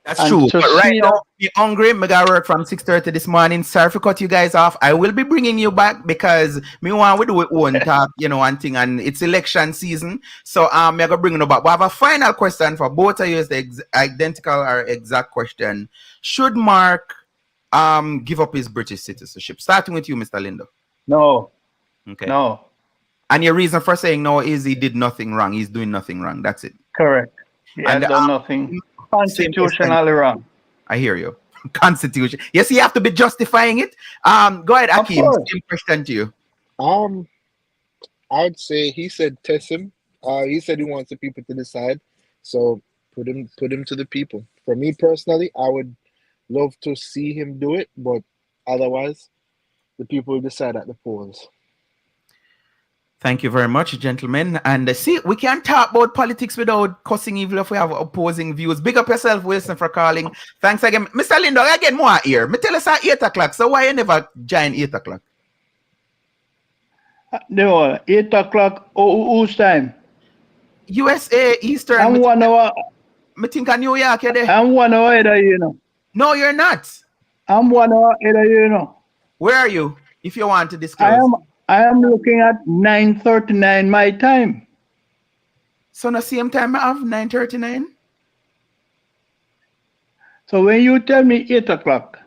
That's true. But right now, I'm hungry. I got work from 6:30 this morning. Sorry for cut you guys off. I will be bringing you back because me want we do it one talk, one thing, and it's election season. So I'm gonna bring you back. But I have a final question for both of you. It's the identical or exact question. Should Mark give up his British citizenship? Starting with you, Mr. Lindo. No. Okay. No. And your reason for saying no is he did nothing wrong. He's doing nothing wrong. That's it. Correct. He has done nothing constitutionally wrong. I hear you. Constitution. Yes, you have to be justifying it. Go ahead, Akeem. Same question to you. I'd say he said test him. He said he wants the people to decide. So put him to the people. For me personally, I would love to see him do it, but otherwise, the people will decide at the polls. Thank you very much, gentlemen. And see, we can't talk about politics without cussing evil if we have opposing views. Big up yourself, Wilson, for calling. Thanks again. Mr. Lindo, I get more here. Me tell us at 8 o'clock. So why you never join 8 o'clock? No, 8 o'clock. Whose time? USA Eastern. I'm 1 hour. I think in New York, you're there. I'm 1 hour ahead of No, you're not. I'm 1 hour ahead of Where are you, if you want to disclose? I am looking at 9:39 my time. So the same time I have 9:39? So when you tell me 8 o'clock,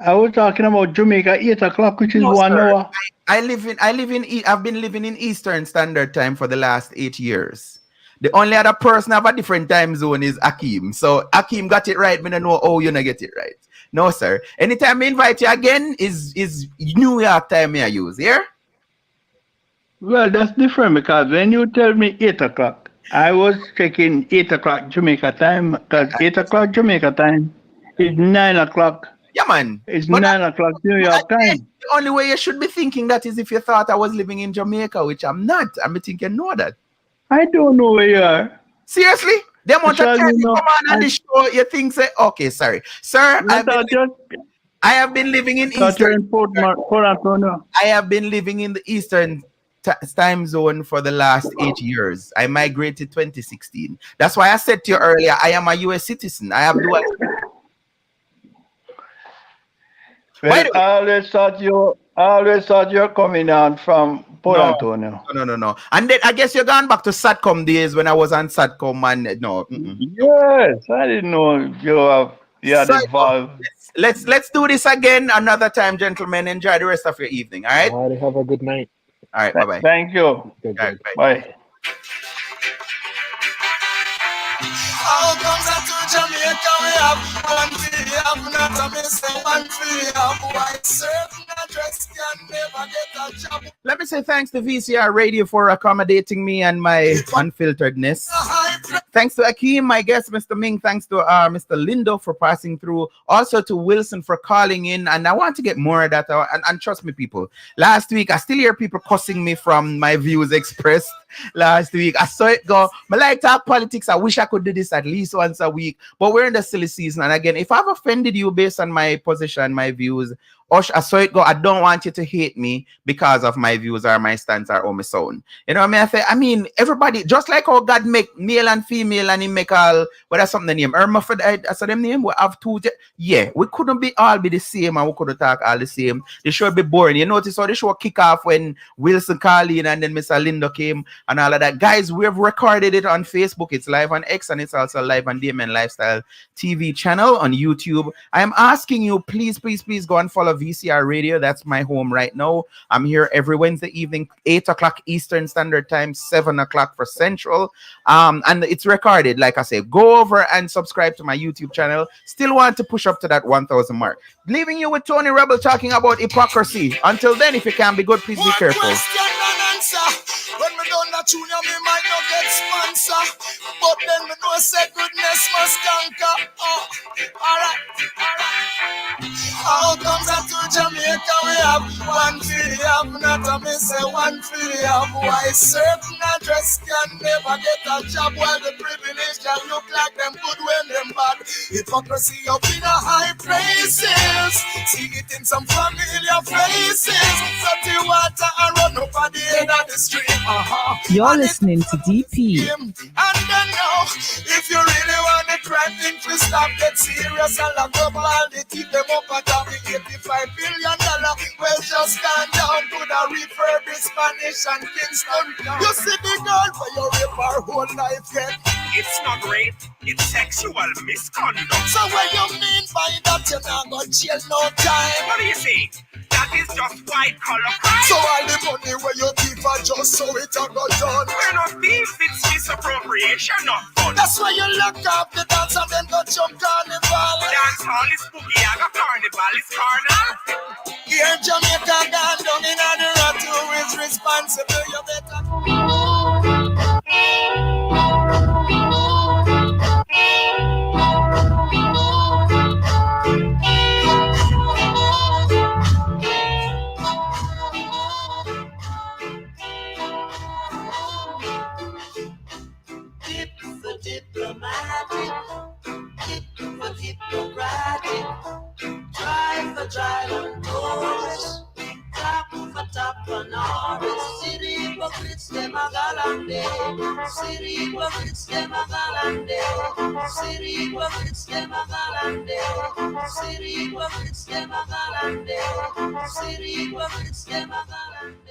I was talking about Jamaica 8 o'clock, which is 1 hour. I've been living in Eastern Standard Time for the last 8 years. The only other person have a different time zone is Akeem. So Akeem got it right. Me don't know how you not get it right. No, sir. Anytime I invite you again is New York time I use, yeah? Well, that's different because when you tell me 8 o'clock, I was checking 8 o'clock Jamaica time because 8 o'clock Jamaica time is 9 o'clock. Yeah, man. It's But 9 o'clock New York time. the only way you should be thinking that is if you thought I was living in Jamaica, which I'm not. I'm thinking you know that. I don't know where you are. Seriously? The amount of Because time you you know, come on the show, you think say, okay, sorry. Sir, I thought I have been living in you're Eastern. in Port Antonio. I have been living in the Eastern time zone for the last 8 years. I migrated 2016. That's why I said to you earlier, I am a US citizen. I have dual. Well, I always thought you're coming down from Port Antonio. No. And then I guess you're going back to Satcom days when I was on Satcom and no. Yes, I didn't know you had evolved. Let's do this again another time, gentlemen. Enjoy the rest of your evening. All right. All right, have a good night. All right. Bye bye. Thank you. Good, All right, good. Bye. How comes that to Jamaica we have one fee, have not a missing one fee, have white certain address can never get a job. Let me say thanks to VCR Radio for accommodating me and my unfilteredness. Thanks to Akeem, my guest, Mr. Ming. Thanks to Mr. Lindo for passing through. Also to Wilson for calling in. And I want to get more of that. And trust me, people. Last week, I still hear people cussing me from my views expressed last week. I saw it go. I like talk politics. I wish I could do this at least once a week. But we're in the silly season. And again, if I've offended you based on my position, my views, I saw it go. I don't want you to hate me because of my views or my stance or my sound. You know what I mean? I mean, everybody, just like how God make male and female and he make all, what that's something the name? Hermaphrodite, I saw them name. We have two. Yeah, we couldn't all be the same and we couldn't talk all the same. The show would be boring. You notice how the show kick off when Wilson called in and then Mr. Lindo came and all of that. Guys, we've recorded it on Facebook. It's live on X and it's also live on Damien Lifestyle TV channel on YouTube. I am asking you, please go and follow VCR Radio. That's my home right now. I'm here every Wednesday evening, 8 o'clock Eastern Standard Time, 7 o'clock for Central. And it's recorded. Like I say, go over and subscribe to my YouTube channel. Still want to push up to that 1,000 mark. Leaving you with Tony Rebel talking about hypocrisy. Until then, if you can be good, please be careful. When me done that junior, me might not get sponsor, but then me know say goodness must conquer. Alright. How comes that to Jamaica we have one fee, have not a miss one fee, have why certain address can never get a job while the privilege can look like them good when them bad. Hypocrisy up in a high places, see it in some familiar faces. Dirty water and run up at the end of the street. You're listening to DP. And then now, if you really want the crime thing to stop, get serious and lock up all the teeth them up at the $85 billion. Well, just stand down to the refurbished Spanish and Kingston. You see the girl for your rape her whole life yet. It's not rape, it's sexual misconduct. So what you mean by that? You're not gonna jail no time. What do you see? That is just white collar crime. So all the money where you give are just so it a go done. We're not thieves, it's misappropriation, not fun. That's why you lock up the dance and then go jump carnival. Dance hall is boogie, I got carnival is carnal. Here Jamaica gone down in the rat who is responsible. You better. Diplomatic, hippocratic, drive on tourist, tap for tap on artists, city hypocrites, them a galande, city hypocrites, them a galande, city hypocrites, them a galande, city hypocrites, them a galande, city hypocrites, them a galande.